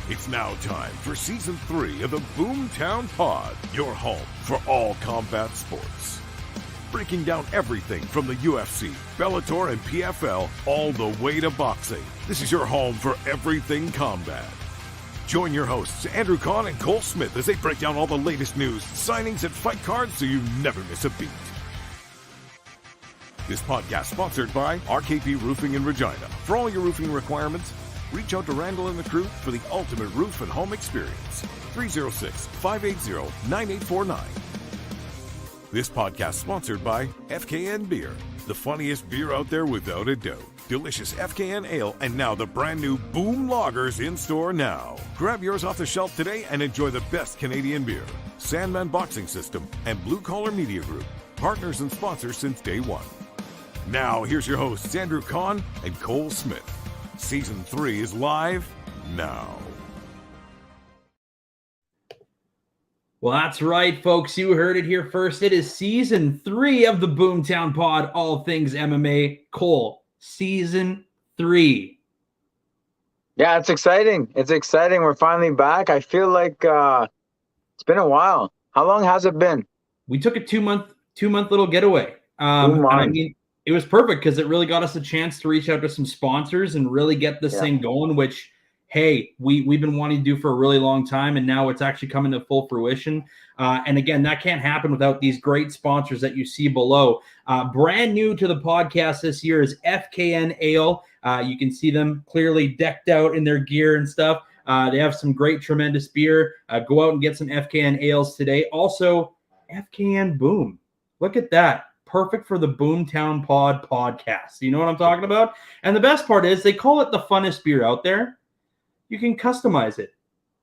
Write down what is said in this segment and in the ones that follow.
It's now time for Season 3 of the Boomtown Pod, your home for all combat sports. Breaking down everything from the UFC, Bellator, and PFL, all the way to boxing. This is your home for everything combat. Join your hosts, Andrew Kahn and Cole Smith, as they break down all the latest news, signings, and fight cards so you never miss a beat. This podcast sponsored by RKP Roofing in Regina. For all your roofing requirements, reach out to Randall and the crew for the ultimate roof and home experience. 306-580-9849. This podcast sponsored by FKN Beer, the funniest beer out there without a doubt. Delicious FKN Ale, and now the brand new Boom Lagers in store now. Grab yours off the shelf today and enjoy the best Canadian beer. Sandman Boxing System and Blue Collar Media Group, partners and sponsors since day one. Now, here's your hosts, Andrew Kahn and Cole Smith. Season 3 is live now. Well, that's right, folks. You heard it here first. It is Season 3 of the Boomtown Pod, all things MMA. Cole, Season 3. Yeah, it's exciting. It's exciting. We're finally back. I feel like it's been a while. How long has it been? We took a two-month little getaway. I mean, it was perfect because it really got us a chance to reach out to some sponsors and really get this thing going, which, hey, we've been wanting to do for a really long time, and now it's actually coming to full fruition. And again, that can't happen without these great sponsors that you see below. Brand new to the podcast this year is FKN Ale. You can see them clearly decked out in their gear and stuff. They have some great, tremendous beer. Go out and get some FKN Ales today. Also, FKN Boom. Look at that. Perfect for the Boomtown Pod podcast. You know what I'm talking about? And the best part is they call it the funnest beer out there. You can customize it.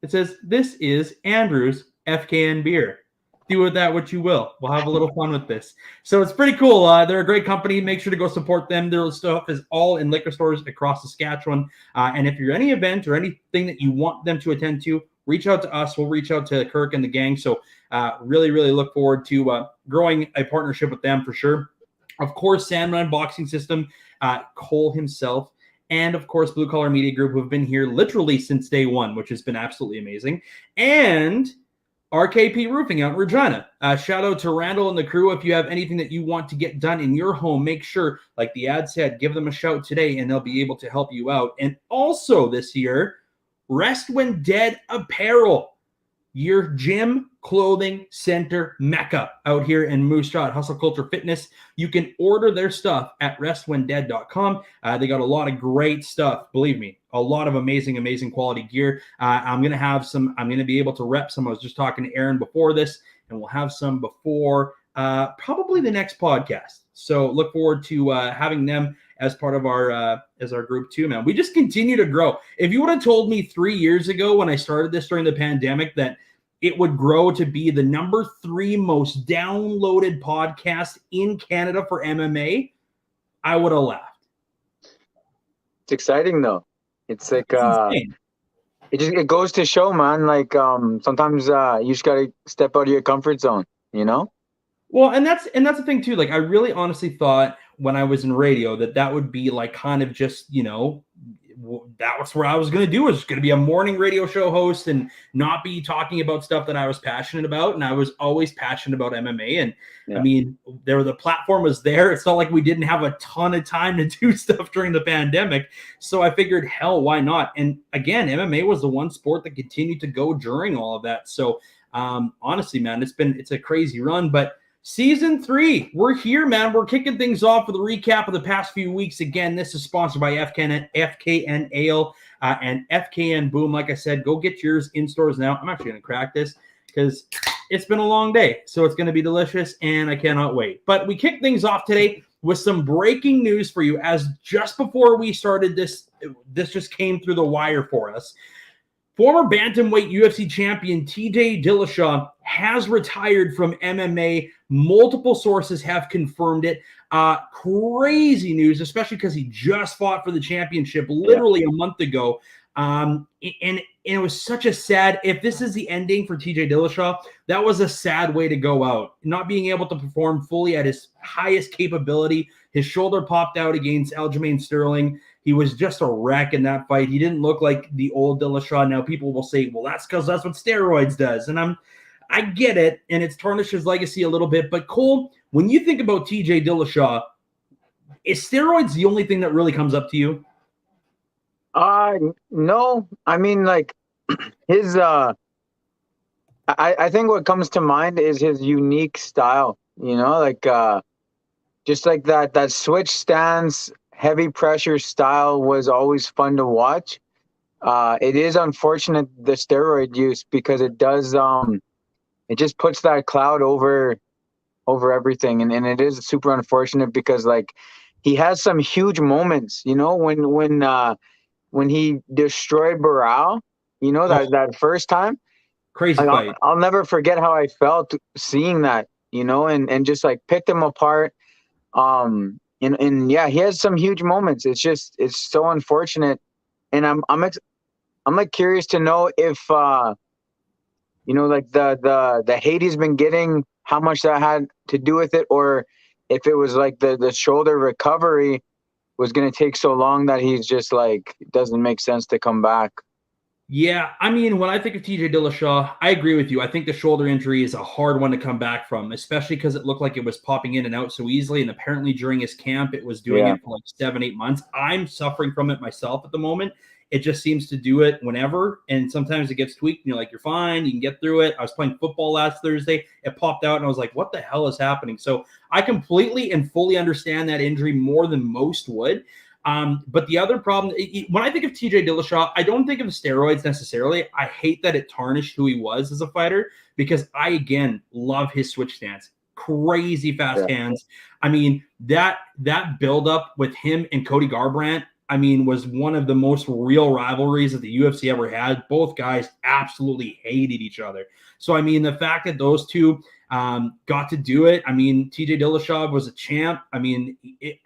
It says, this is Andrew's FKN beer. Do with that what you will. We'll have a little fun with this. So it's pretty cool. They're a great company. Make sure to go support them. Their stuff is all in liquor stores across Saskatchewan. And if you're any event or anything that you want them to attend to, reach out to us. We'll reach out to Kirk and the gang. So really, really look forward to growing a partnership with them for sure. Of course, Sandman Boxing System, Cole himself, and of course, Blue Collar Media Group, who have been here literally since day one, which has been absolutely amazing. And RKP Roofing out in Regina. Shout out to Randall and the crew. If you have anything that you want to get done in your home, make sure, like the ad said, give them a shout today and they'll be able to help you out. And also this year, Rest When Dead Apparel, your gym clothing center mecca out here in Moose Jaw at Hustle Culture Fitness. You can order their stuff at restwhendead.com. They got a lot of great stuff. Believe me, a lot of amazing quality gear. I'm going to be able to rep some. I was just talking to Aaron before this, and we'll have some before probably the next podcast. So look forward to having them as part of our group too, man. We just continue to grow. If you would have told me 3 years ago when I started this during the pandemic that it would grow to be the number 3 most downloaded podcast in Canada for MMA, I would have laughed. It's exciting though. It's like it goes to show, man. Like sometimes you just gotta step out of your comfort zone, you know? Well, and that's the thing too. Like I really honestly thought when I was in radio that would be like kind of just, you know, that was what I was going to do, was going to be a morning radio show host and not be talking about stuff that I was passionate about. And I was always passionate about MMA. And I mean, the platform was there. It's not like we didn't have a ton of time to do stuff during the pandemic. So I figured, hell, why not? And again, MMA was the one sport that continued to go during all of that. So honestly, man, it's a crazy run, but Season 3, we're here, man. We're kicking things off with a recap of the past few weeks. Again, this is sponsored by FKN Ale and FKN Boom. Like I said, go get yours in stores now. I'm actually going to crack this because it's been a long day, so it's going to be delicious, and I cannot wait. But we kick things off today with some breaking news for you, as just before we started this just came through the wire for us. Former bantamweight UFC champion TJ Dillashaw has retired from MMA. Multiple sources have confirmed it. Crazy news, especially because he just fought for the championship literally a month ago. And it was such a sad, if this is the ending for TJ Dillashaw, that was a sad way to go out. Not being able to perform fully at his highest capability. His shoulder popped out against Aljamain Sterling. He was just a wreck in that fight. He didn't look like the old Dillashaw. Now people will say, well, that's because that's what steroids does. And I get it, and it's tarnished his legacy a little bit. But Cole, when you think about TJ Dillashaw, is steroids the only thing that really comes up to you? No. I mean, like his I think what comes to mind is his unique style, like just like that switch stance, heavy pressure style was always fun to watch. It is unfortunate, the steroid use, because it does it just puts that cloud over everything, and it is super unfortunate because like he has some huge moments, when he destroyed Barao, that first time. Crazy Like, fight. I'll never forget how I felt seeing that, and just like picked him apart. And yeah, he has some huge moments. It's so unfortunate, and I'm like curious to know if like the hate he's been getting, how much that had to do with it, or if it was like the shoulder recovery was going to take so long that he's just like, it doesn't make sense to come back. Yeah, I mean, when I think of TJ Dillashaw, I agree with you. I think the shoulder injury is a hard one to come back from, especially because it looked like it was popping in and out so easily. And apparently during his camp, it was doing it for like 7-8 months. I'm suffering from it myself at the moment. It just seems to do it whenever. And sometimes it gets tweaked and you're like, you're fine. You can get through it. I was playing football last Thursday. It popped out and I was like, what the hell is happening? So I completely and fully understand that injury more than most would. But the other problem, when I think of TJ Dillashaw, I don't think of steroids necessarily. I hate that it tarnished who he was as a fighter because I, again, love his switch stance. Crazy fast hands. I mean, that buildup with him and Cody Garbrandt, I mean, was one of the most real rivalries that the UFC ever had. Both guys absolutely hated each other. So, I mean, the fact that those two got to do it. I mean, TJ Dillashaw was a champ. I mean, it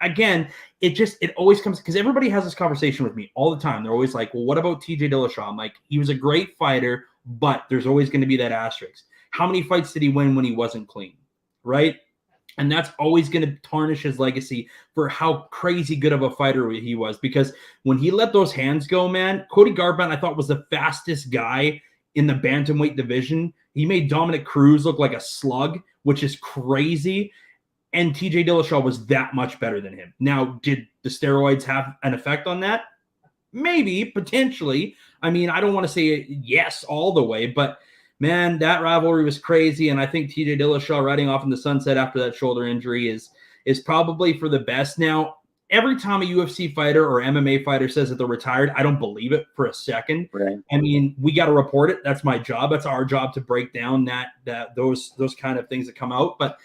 always comes because everybody has this conversation with me all the time. They're always like, well, what about TJ Dillashaw? I'm like, he was a great fighter, but there's always going to be that asterisk. How many fights did he win when he wasn't clean? Right? And that's always going to tarnish his legacy for how crazy good of a fighter he was. Because when he let those hands go, man, Cody Garbrandt, I thought, was the fastest guy in the bantamweight division. He made Dominic Cruz look like a slug, which is crazy. And TJ Dillashaw was that much better than him. Now, did the steroids have an effect on that? Maybe, potentially. I mean, I don't want to say yes all the way, but man, that rivalry was crazy. And I think TJ Dillashaw riding off in the sunset after that shoulder injury is probably for the best. Now, every time a UFC fighter or MMA fighter says that they're retired, I don't believe it for a second. Right. I mean, we got to report it. That's my job. That's our job to break down those kind of things that come out. But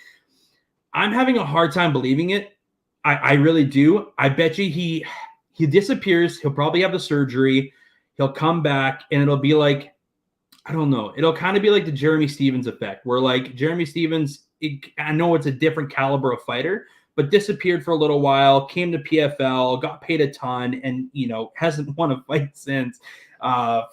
I'm having a hard time believing it. I really do. I bet you he disappears. He'll probably have the surgery. He'll come back, and it'll be like, I don't know. It'll kind of be like the Jeremy Stevens effect, where like Jeremy Stevens, I know it's a different caliber of fighter, but disappeared for a little while, came to PFL, got paid a ton, and hasn't won a fight since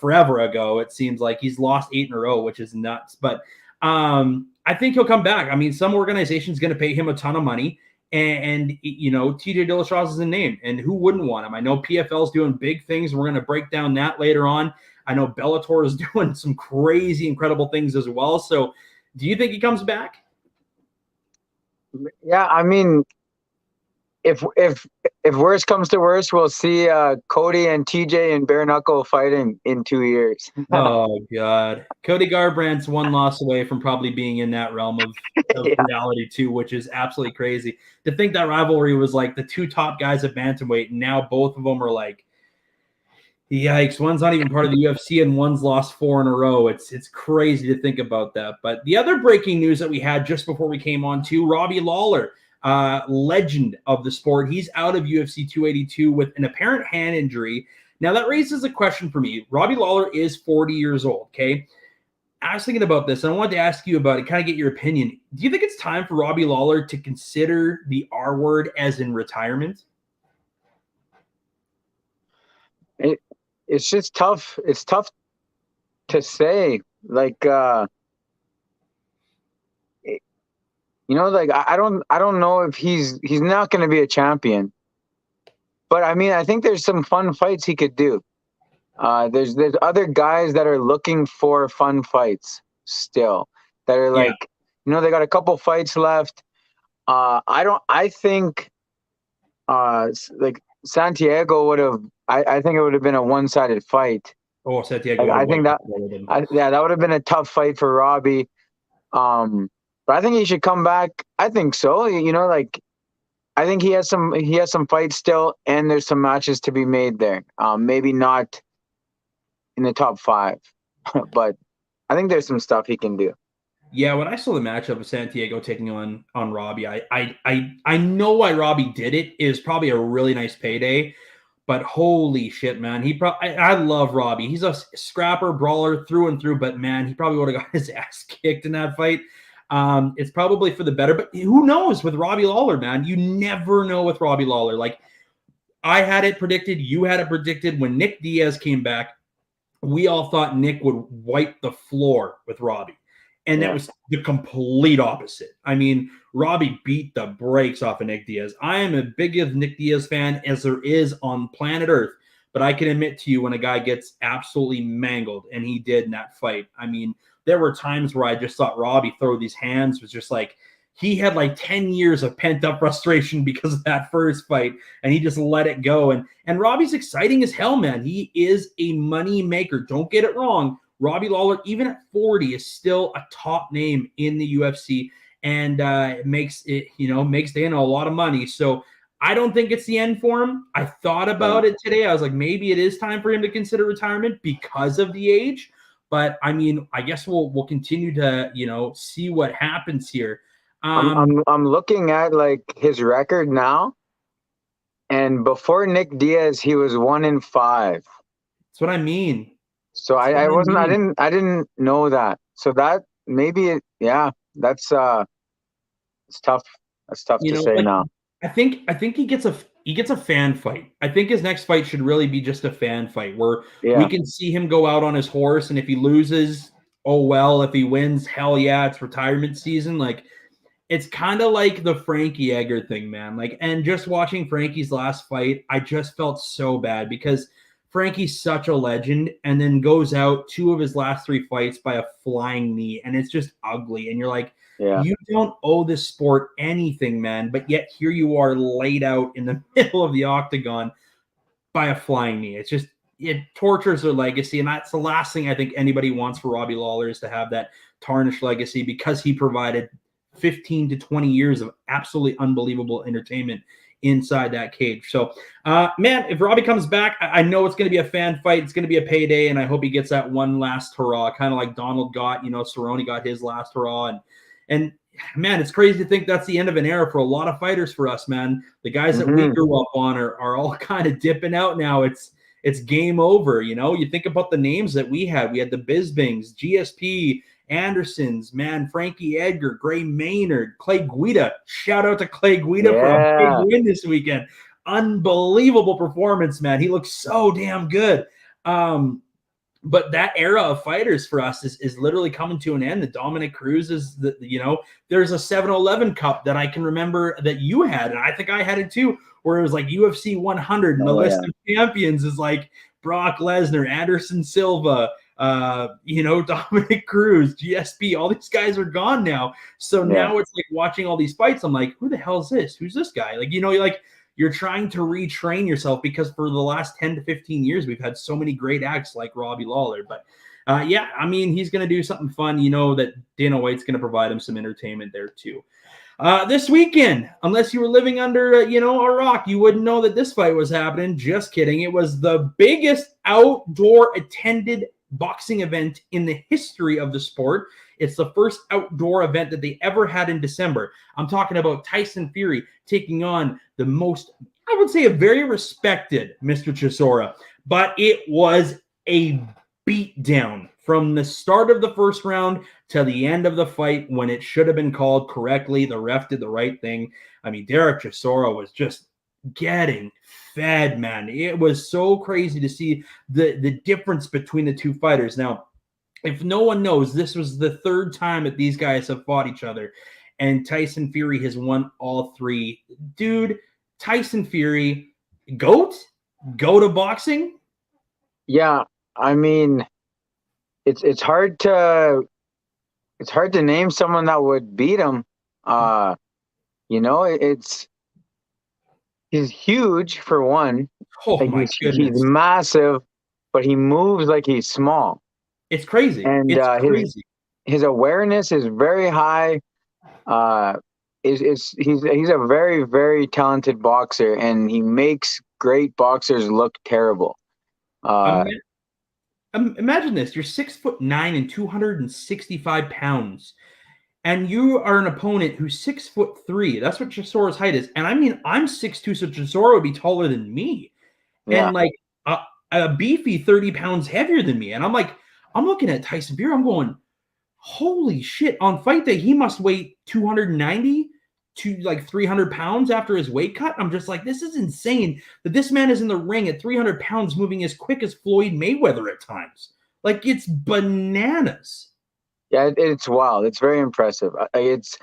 forever ago. It seems like he's lost 8 in a row, which is nuts. But I think he'll come back. I mean, some organization's going to pay him a ton of money, and TJ Dillashaw is a name, and who wouldn't want him? I know PFL's doing big things. We're going to break down that later on. I know Bellator is doing some crazy, incredible things as well. So, do you think he comes back? Yeah, I mean, if worse comes to worse, we'll see Cody and TJ and bare knuckle fighting in 2 years. Oh God, Cody Garbrandt's one loss away from probably being in that realm of reality too, which is absolutely crazy. To think that rivalry was like the two top guys at bantamweight, and now both of them are like, yikes! One's not even part of the UFC, and one's lost 4 in a row. It's crazy to think about that. But the other breaking news that we had just before we came on to Robbie Lawler, legend of the sport, he's out of UFC 282 with an apparent hand injury. Now that raises a question for me. Robbie Lawler is 40 years old. Okay, I was thinking about this, and I wanted to ask you about it, kind of get your opinion. Do you think it's time for Robbie Lawler to consider the R word as in retirement? It's just tough. It's tough to say. Like, I don't know if he's not going to be a champion. But I mean, I think there's some fun fights he could do. There's other guys that are looking for fun fights still that are Yeah. like, they got a couple fights left. I think like Santiago would have. I think it would have been a one-sided fight. Oh, Santiago Like, would I have think that, that would have been a tough fight for Robbie. But I think he should come back. I think so. Like, I think he has some fights still, and there's some matches to be made there. Maybe not in the top 5, but I think there's some stuff he can do. Yeah, when I saw the matchup of Santiago taking on Robbie, I know why Robbie did it. It was probably a really nice payday, but holy shit, man! I love Robbie. He's a scrapper, brawler through and through. But man, he probably would have got his ass kicked in that fight. It's probably for the better, but who knows with Robbie Lawler, man? You never know with Robbie Lawler. Like, I had it predicted, you had it predicted when Nick Diaz came back. We all thought Nick would wipe the floor with Robbie. And that was the complete opposite. I mean, Robbie beat the brakes off of Nick Diaz. I am as big of Nick Diaz fan as there is on planet Earth. But I can admit to you when a guy gets absolutely mangled, and he did in that fight. I mean, there were times where I just thought Robbie throw these hands was just like, he had like 10 years of pent-up frustration because of that first fight, and he just let it go. And Robbie's exciting as hell, man. He is a money maker. Don't get it wrong. Robbie Lawler, even at 40, is still a top name in the UFC, and makes Dana a lot of money. So I don't think it's the end for him. I thought about it today. I was like, maybe it is time for him to consider retirement because of the age. But I mean, I guess we'll continue to see what happens here. I'm looking at like his record now, and before Nick Diaz, he was 1-5. That's what I mean. So I didn't know that. So that maybe that's it's tough. That's tough to say now. I think he gets a fan fight. I think his next fight should really be just a fan fight where we can see him go out on his horse, and if he loses, oh well. If he wins, hell yeah, it's retirement season. Like, it's kind of like the Frankie Edgar thing, man. Like, and just watching Frankie's last fight, I just felt so bad because Frankie's such a legend, and then goes out 2 of his last 3 fights by a flying knee, and it's just ugly. And you're like, you don't owe this sport anything, man, but yet here you are laid out in the middle of the octagon by a flying knee. It's just, it tortures their legacy, and that's the last thing I think anybody wants for Robbie Lawler, is to have that tarnished legacy, because he provided 15 to 20 years of absolutely unbelievable entertainment inside that cage. So, man, if Robbie comes back, I know it's going to be a fan fight. It's going to be a payday, and I hope he gets that one last hurrah, kind of like Donald got, Cerrone got his last hurrah. And man, it's crazy to think that's the end of an era for a lot of fighters for us, man. The guys that we grew up on are all kind of dipping out now. It's game over, You think about the names that we had. We had the Bisbings, GSP, Andersons, man, Frankie Edgar, Gray Maynard, Clay Guida. Shout out to Clay Guida for a big win this weekend. Unbelievable performance, man. He looks so damn good. But that era of fighters for us is literally coming to an end. The Dominic Cruz is there's a 7-Eleven Cup that I can remember that you had, and I think I had it too, where it was like UFC 100, and the list of champions is like Brock Lesnar, Anderson Silva, Dominic Cruz, GSP, all these guys are gone now. So now it's like watching all these fights, I'm like, who the hell is this? Who's this guy? Like, you're trying to retrain yourself, because for the last 10 to 15 years, we've had so many great acts like Robbie Lawler. But I mean, he's going to do something fun. That Dana White's going to provide him some entertainment there too. This weekend, unless you were living under, a rock, you wouldn't know that this fight was happening. Just kidding. It was the biggest outdoor attended boxing event in the history of the sport. It's the first outdoor event that they ever had in December. I'm talking about Tyson Fury taking on the most, I would say, a very respected Mr. Chisora. But it was a beatdown from the start of the first round to the end of the fight, when it should have been called correctly. The ref did the right thing. I mean, Derek Chisora was just getting fed, man. It was so crazy to see the difference between the two fighters. Now, if no one knows, this was the 3rd time that these guys have fought each other, and Tyson Fury has won all 3. Dude, Tyson Fury, GOAT? Go to boxing? Yeah, I mean, it's hard to name someone that would beat him. It's he's huge for one. Oh Like my he's goodness. massive, but he moves like he's small. It's crazy. And It's crazy. his awareness is very high. He's a very, very talented boxer, and he makes great boxers look terrible. Imagine this: you're 6'9" and 265 pounds, and you are an opponent who's 6'3". That's what Chisora's height is. And I mean, I'm 6'2", so Chisora would be taller than me, and like a beefy 30 pounds heavier than me. And I'm looking at Tyson Fury. I'm going, holy shit! On fight day, he must weigh 290 to like 300 pounds after his weight cut. I'm just like, this is insane that this man is in the ring at 300 pounds, moving as quick as Floyd Mayweather at times. Like, it's bananas. Yeah, it's wild. It's very impressive. It's,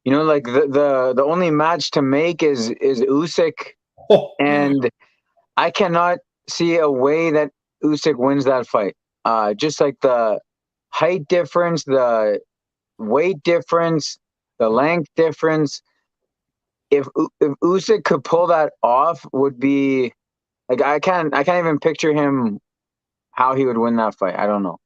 like the only match to make is Usyk, and I cannot see a way that Usyk wins that fight. Just like the height difference, the weight difference, the length difference. If Usyk could pull that off, would be like I can't even picture him how he would win that fight. I don't know.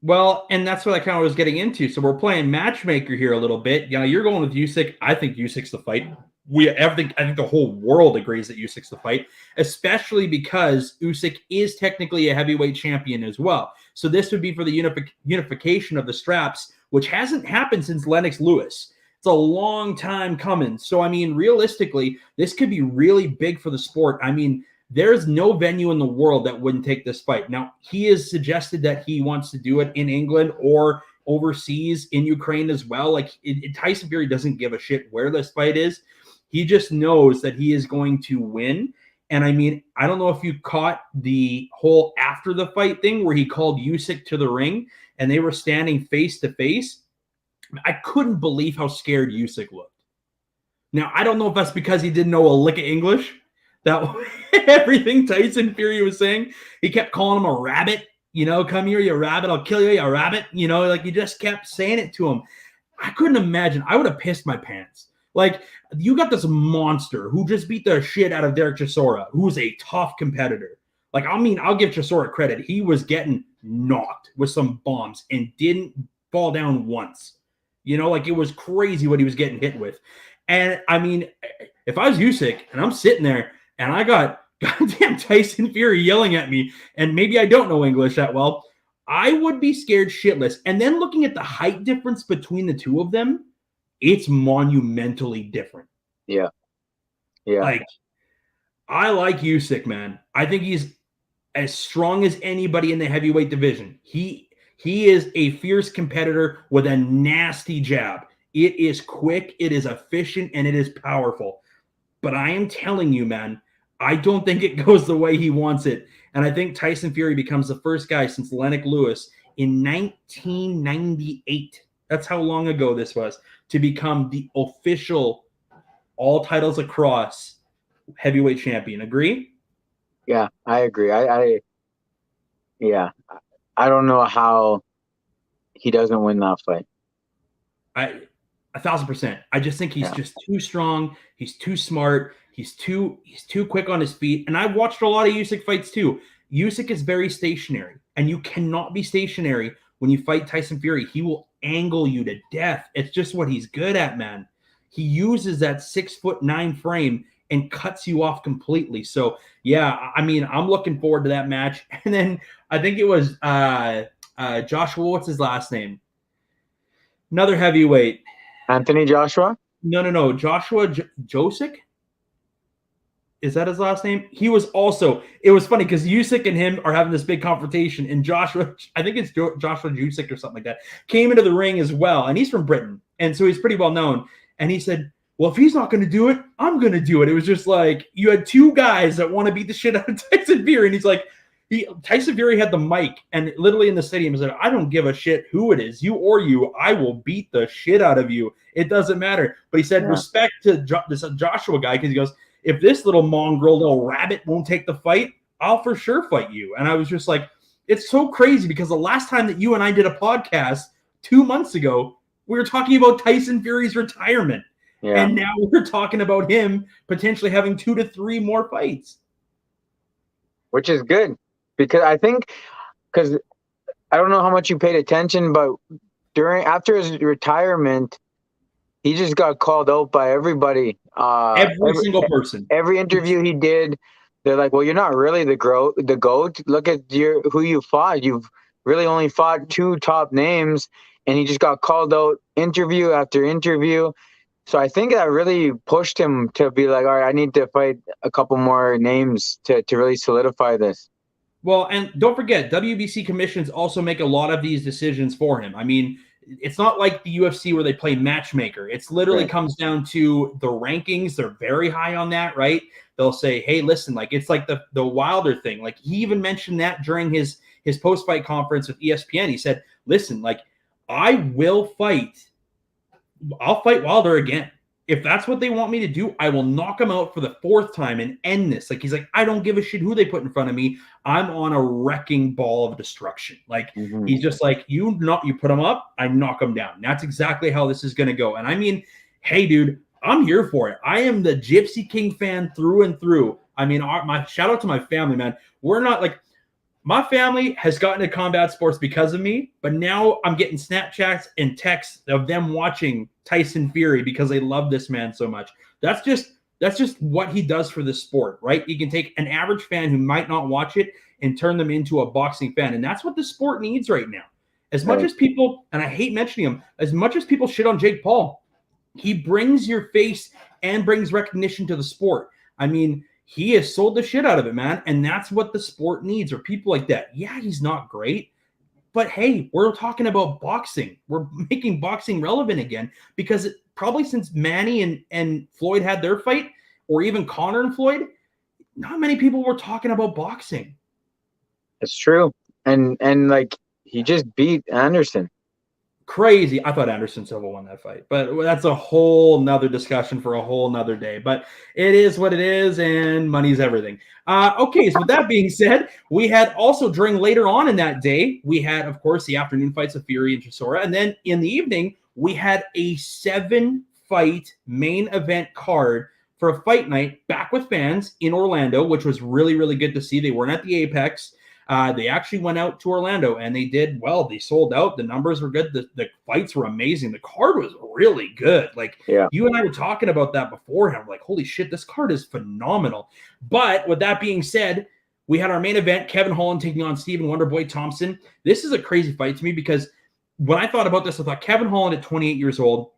Well, and that's what I kind of was getting into. So we're playing matchmaker here a little bit. You're going with Usyk. I think Usyk's the fight. I think the whole world agrees that Usyk's the fight, especially because Usyk is technically a heavyweight champion as well. So this would be for the unification of the straps, which hasn't happened since Lennox Lewis. It's a long time coming. So, I mean, realistically, this could be really big for the sport. I mean, there's no venue in the world that wouldn't take this fight. Now, he has suggested that he wants to do it in England or overseas in Ukraine as well. Like, Tyson Fury doesn't give a shit where this fight is. He just knows that he is going to win. And I mean, I don't know if you caught the whole after the fight thing where he called Usyk to the ring and they were standing face to face. I couldn't believe how scared Usyk looked. Now, I don't know if that's because he didn't know a lick of English. That everything Tyson Fury was saying, he kept calling him a rabbit. Come here, you rabbit. I'll kill you, you rabbit. Like he just kept saying it to him. I couldn't imagine. I would have pissed my pants. Like, you got this monster who just beat the shit out of Derek Chisora, who is a tough competitor. Like, I mean, I'll give Chisora credit. He was getting knocked with some bombs and didn't fall down once. Like, it was crazy what he was getting hit with. And, I mean, if I was Usyk and I'm sitting there and I got goddamn Tyson Fury yelling at me, and maybe I don't know English that well, I would be scared shitless. And then looking at the height difference between the two of them, it's monumentally different. Yeah. Like, I like Usyk, man. I think he's as strong as anybody in the heavyweight division. He is a fierce competitor with a nasty jab. It is quick, it is efficient, and it is powerful. But I am telling you, man, I don't think it goes the way he wants it. And I think Tyson Fury becomes the first guy since Lennox Lewis in 1998. That's how long ago this was, to become the official all titles across heavyweight champion. Agree? Yeah, I agree. I don't know how he doesn't win that fight. 1,000%. I just think he's just too strong. He's too smart. He's too quick on his feet. And I've watched a lot of Usyk fights too. Usyk is very stationary, and you cannot be stationary when you fight Tyson Fury. He will angle you to death. It's just what he's good at, man. He uses that 6'9" frame and cuts you off completely. So yeah, I mean, I'm looking forward to that match. And then I think it was Joshua. What's his last name? Another heavyweight. Anthony Joshua? No. Joshua Josic? Is that his last name? He was also, it was funny because Usyk and him are having this big confrontation, and Joshua, I think it's Joshua Usyk or something like that, came into the ring as well. And he's from Britain. And so he's pretty well known. And he said, well, if he's not going to do it, I'm going to do it. It was just like, you had two guys that want to beat the shit out of Tyson Fury. And he's like, Tyson Fury had the mic, and literally in the stadium, he said, I don't give a shit who it is, you or you, I will beat the shit out of you. It doesn't matter. But he said, respect to this Joshua guy, because he goes, if this little mongrel, little rabbit won't take the fight, I'll for sure fight you. And I was just like, it's so crazy because the last time that you and I did a podcast 2 months ago, we were talking about Tyson Fury's retirement. Yeah. And now we're talking about him potentially having 2 to 3 more fights. Which is good because I don't know how much you paid attention, but after his retirement, he just got called out by everybody. Every single person. Every interview he did, they're like, well, you're not really the GOAT. Look at who you fought. You've really only fought 2 top names, and he just got called out interview after interview. So I think that really pushed him to be like, all right, I need to fight a couple more names to really solidify this. Well, and don't forget, WBC commissions also make a lot of these decisions for him. I mean, it's not like the UFC where they play matchmaker. It's literally comes down to the rankings. They're very high on that, right? They'll say, hey, listen, like it's like the Wilder thing. Like he even mentioned that during his post-fight conference with ESPN. He said, listen, like I'll fight Wilder again. If that's what they want me to do, I will knock him out for the 4th time and end this. Like he's like, I don't give a shit who they put in front of me. I'm on a wrecking ball of destruction. Like he's just like, you put him up, I knock him down. That's exactly how this is going to go. And I mean, hey, dude, I'm here for it. I am the Gypsy King fan through and through. I mean, my shout out to my family, man. We're not like, my family has gotten into combat sports because of me, but now I'm getting Snapchats and texts of them watching Tyson Fury because they love this man so much. That's just what he does for the sport, right? You can take an average fan who might not watch it and turn them into a boxing fan. And that's what the sport needs right now. As much as people, and I hate mentioning him, as much as people shit on Jake Paul, he brings your face and brings recognition to the sport. I mean, he has sold the shit out of it, man. And that's what the sport needs, or people like that. Yeah, he's not great. But hey, we're talking about boxing. We're making boxing relevant again because probably since Manny and Floyd had their fight, or even Conor and Floyd, not many people were talking about boxing. It's true. And like he just beat Anderson. Crazy. I thought Anderson Silva won that fight, but that's a whole nother discussion for a whole nother day. But it is what it is, and money's everything. Okay, so with that being said, we had also later on in that day, we had, of course, the afternoon fights of Fury and Chisora, and then in the evening, we had a 7-fight main event card for a fight night back with fans in Orlando, which was really, really good to see. They weren't at the Apex. They actually went out to Orlando and they did well. They sold out. The numbers were good. The fights were amazing. The card was really good. Like you and I were talking about that beforehand. We're like, holy shit, this card is phenomenal. But with that being said, we had our main event, Kevin Holland taking on Stephen Wonderboy Thompson. This is a crazy fight to me because when I thought about this, I thought Kevin Holland at 28 years old,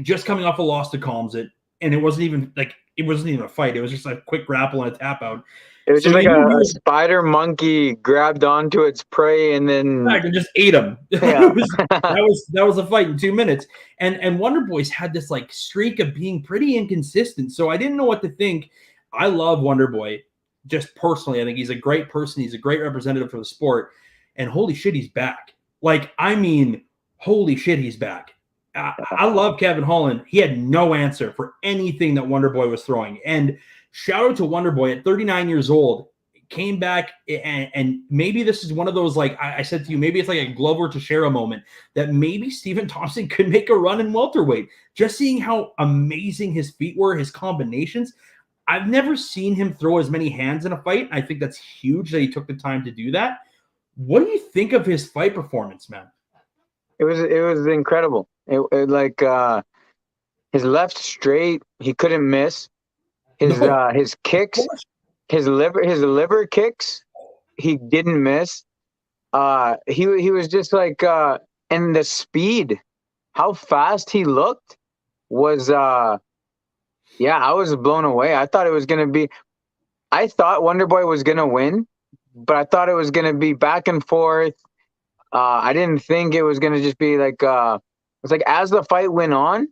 just coming off a loss to Calmsit, and it wasn't even a fight. It was just a quick grapple and a tap out. It was just like a spider monkey grabbed onto its prey and then just ate him. Yeah. that was a fight in 2 minutes. And Wonder Boy's had this like streak of being pretty inconsistent. So I didn't know what to think. I love Wonder Boy just personally. I think he's a great person. He's a great representative for the sport. And holy shit, he's back. Like, I mean, holy shit, he's back. I love Kevin Holland. He had no answer for anything that Wonder Boy was throwing. And shout out to Wonder Boy at 39 years old, came back, and maybe this is one of those, like I said to you, maybe it's like a Glover Teixeira moment that maybe Stephen Thompson could make a run in welterweight. Just seeing how amazing his feet were, his combinations. I've never seen him throw as many hands in a fight. I think that's huge that he took the time to do that. What do you think of his fight performance, man? It was incredible. It like his left straight, he couldn't miss. His kicks, his liver kicks, he didn't miss. He was just like and the speed, how fast he looked was I was blown away. I thought Wonder Boy was gonna win, but I thought it was gonna be back and forth. I didn't think it was gonna just be like it's like as the fight went on,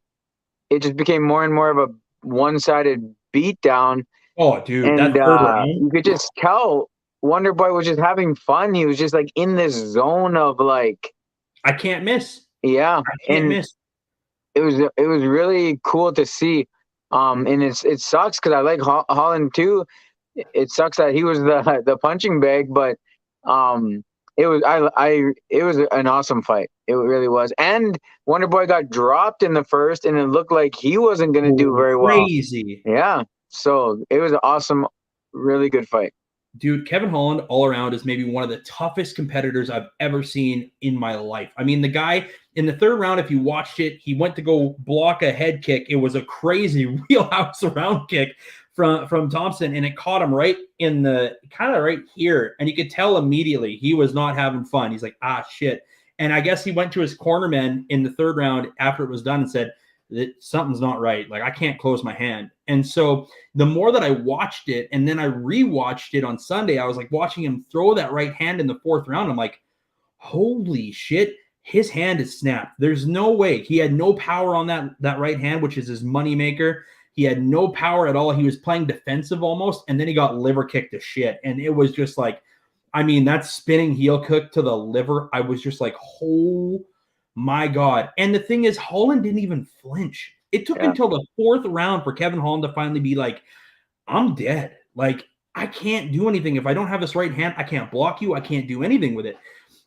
it just became more and more of a one-sided beatdown. Oh, dude, and you could just tell Wonder Boy was just having fun. He was just like in this zone of like, I can't miss. Yeah, I can't miss. It was really cool to see. And it sucks because I like Holland too. It sucks that he was the punching bag, but it was it was an awesome fight. It really was. And Wonder Boy got dropped in the first, and it looked like he wasn't going to do very well. Crazy. Yeah. So it was an awesome, really good fight. Dude, Kevin Holland all around is maybe one of the toughest competitors I've ever seen in my life. I mean, the guy in the third round, if you watched it, he went to go block a head kick. It was a crazy wheelhouse round kick from Thompson, and it caught him right in the kind of right here. And you could tell immediately he was not having fun. He's like, shit. And I guess he went to his cornerman in the third round after it was done and said, something's not right. Like, I can't close my hand. And so the more that I watched it, and then I rewatched it on Sunday, I was like watching him throw that right hand in the fourth round. I'm like, holy shit, his hand is snapped. There's no way. He had no power on that right hand, which is his moneymaker. He had no power at all. He was playing defensive almost, and then he got liver kicked to shit. And it was just like, I mean, that spinning heel kick to the liver, I was just like, oh my God. And the thing is, Holland didn't even flinch. It took until the fourth round for Kevin Holland to finally be like, I'm dead. Like, I can't do anything. If I don't have this right hand, I can't block you. I can't do anything with it.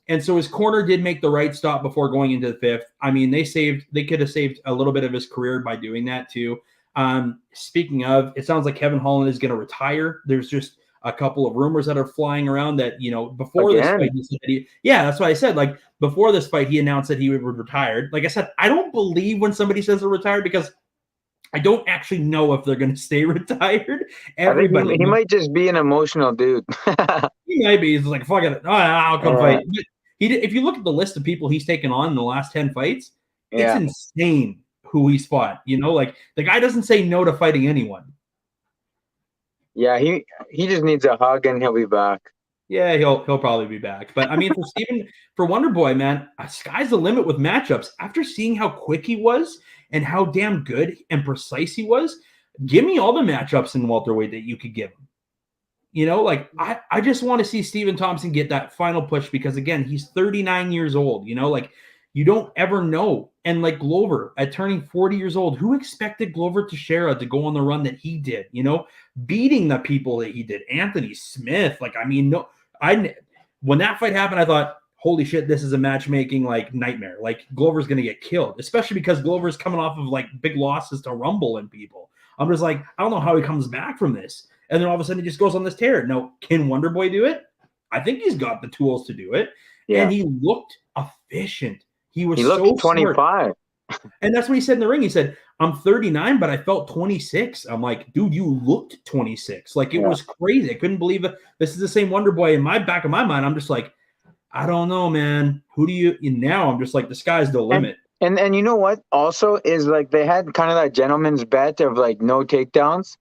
And so his corner did make the right stop before going into the fifth. I mean, they could have saved a little bit of his career by doing that too. Speaking of, it sounds like Kevin Holland is going to retire. There's just a couple of rumors that are flying around that, you know, before this fight, that's what I said. Like, before this fight, he announced that he would retire. Like I said, I don't believe when somebody says they're retired because I don't actually know if they're going to stay retired. Everybody, he might just be an emotional dude. He might be. He's like, fuck it, I'll come fight. But if you look at the list of people he's taken on in the last 10 fights, it's insane who he's fought. You know, like, the guy doesn't say no to fighting anyone. Yeah, he just needs a hug and he'll be back. Yeah, he'll probably be back. But I mean, for Wonder Boy, man, sky's the limit with matchups. After seeing how quick he was and how damn good and precise he was, give me all the matchups in welterweight that you could give him. You know, like, I just want to see Stephen Thompson get that final push because, again, he's 39 years old. You know, like, you don't ever know. And like Glover at turning 40 years old, who expected Glover Teixeira to go on the run that he did, you know, beating the people that he did, Anthony Smith. Like, I mean, when that fight happened, I thought, holy shit, this is a matchmaking like nightmare. Like, Glover's going to get killed, especially because Glover's coming off of like big losses to Rumble and people. I'm just like, I don't know how he comes back from this. And then all of a sudden he just goes on this tear. Now, can Wonder Boy do it? I think he's got the tools to do it. Yeah. And he looked efficient. He looked 25. And that's what he said in the ring. He said, I'm 39, but I felt 26. I'm like, dude, you looked 26. Like, it was crazy. I couldn't believe it. This is the same Wonder Boy. In my back of my mind, I'm just like, I don't know, man. Who do you – now I'm just like, the sky's the limit. And you know what also is, like, they had kind of that gentleman's bet of, like, no takedowns.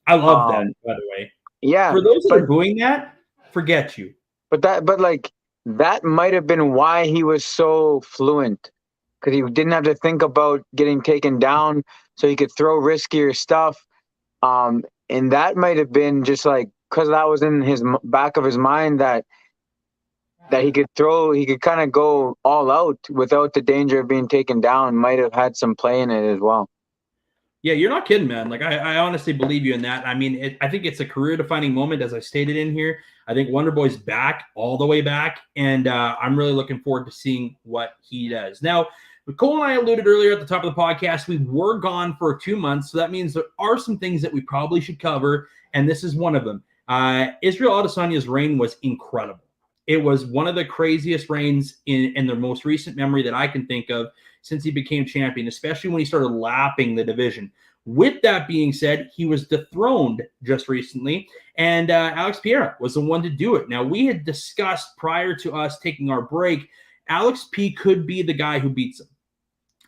I love that, by the way. Yeah. For those that are doing that, forget you. But that might have been why he was so fluent, because he didn't have to think about getting taken down, so he could throw riskier stuff. And that might have been just like, because that was in his back of his mind that he could kind of go all out without the danger of being taken down. Might have had some play in it as well. Yeah, you're not kidding, man. Like, I honestly believe you in that. I mean, I think it's a career-defining moment, as I stated in here. I think Wonder Boy's back, all the way back, and I'm really looking forward to seeing what he does. Now, Cole and I alluded earlier at the top of the podcast, we were gone for 2 months, so that means there are some things that we probably should cover, and this is one of them. Israel Adesanya's reign was incredible. It was one of the craziest reigns in the most recent memory that I can think of since he became champion, especially when he started lapping the division. With that being said, he was dethroned just recently, and Alex Pereira was the one to do it. Now, we had discussed prior to us taking our break, Alex P could be the guy who beats him.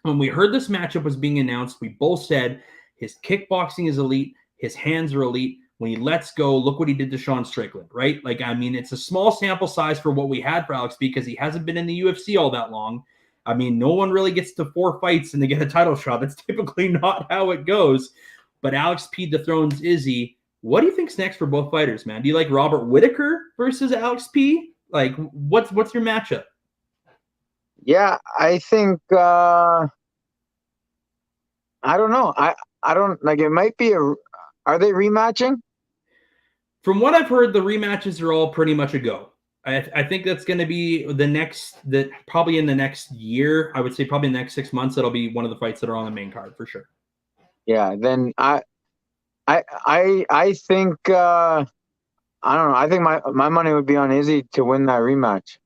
When we heard this matchup was being announced, we both said his kickboxing is elite, his hands are elite. When he lets go, look what he did to Sean Strickland, right? Like, I mean, it's a small sample size for what we had for Alex P because he hasn't been in the UFC all that long. I mean, no one really gets to 4 fights and they get a title shot. That's typically not how it goes. But Alex P dethrones Izzy. What do you think's next for both fighters, man? Do you like Robert Whittaker versus Alex P? Like, what's your matchup? Yeah, I think I don't know. I don't like. It might be Are they rematching? From what I've heard, the rematches are all pretty much a go. I think that's going to be probably in the next year. I would say probably in the next 6 months. That'll be one of the fights that are on the main card for sure. Yeah. Then I think I don't know. I think my money would be on Izzy to win that rematch.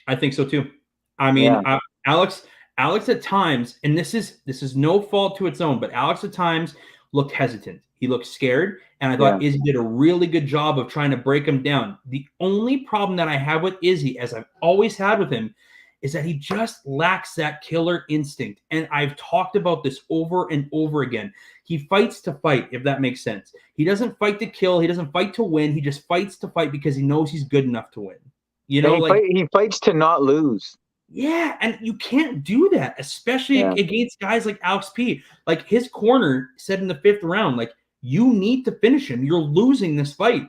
I think so too. I mean, Alex at times, and this is no fault to its own, but Alex at times looked hesitant. He looked scared, and I thought Izzy did a really good job of trying to break him down. The only problem that I have with Izzy, as I've always had with him, is that he just lacks that killer instinct. And I've talked about this over and over again. He fights to fight, if that makes sense. He doesn't fight to kill. He doesn't fight to win. He just fights to fight because he knows he's good enough to win. You know, he fights to not lose. Yeah, and you can't do that, especially against guys like Alex P. Like his corner said in the 5th round, like, you need to finish him. You're losing this fight.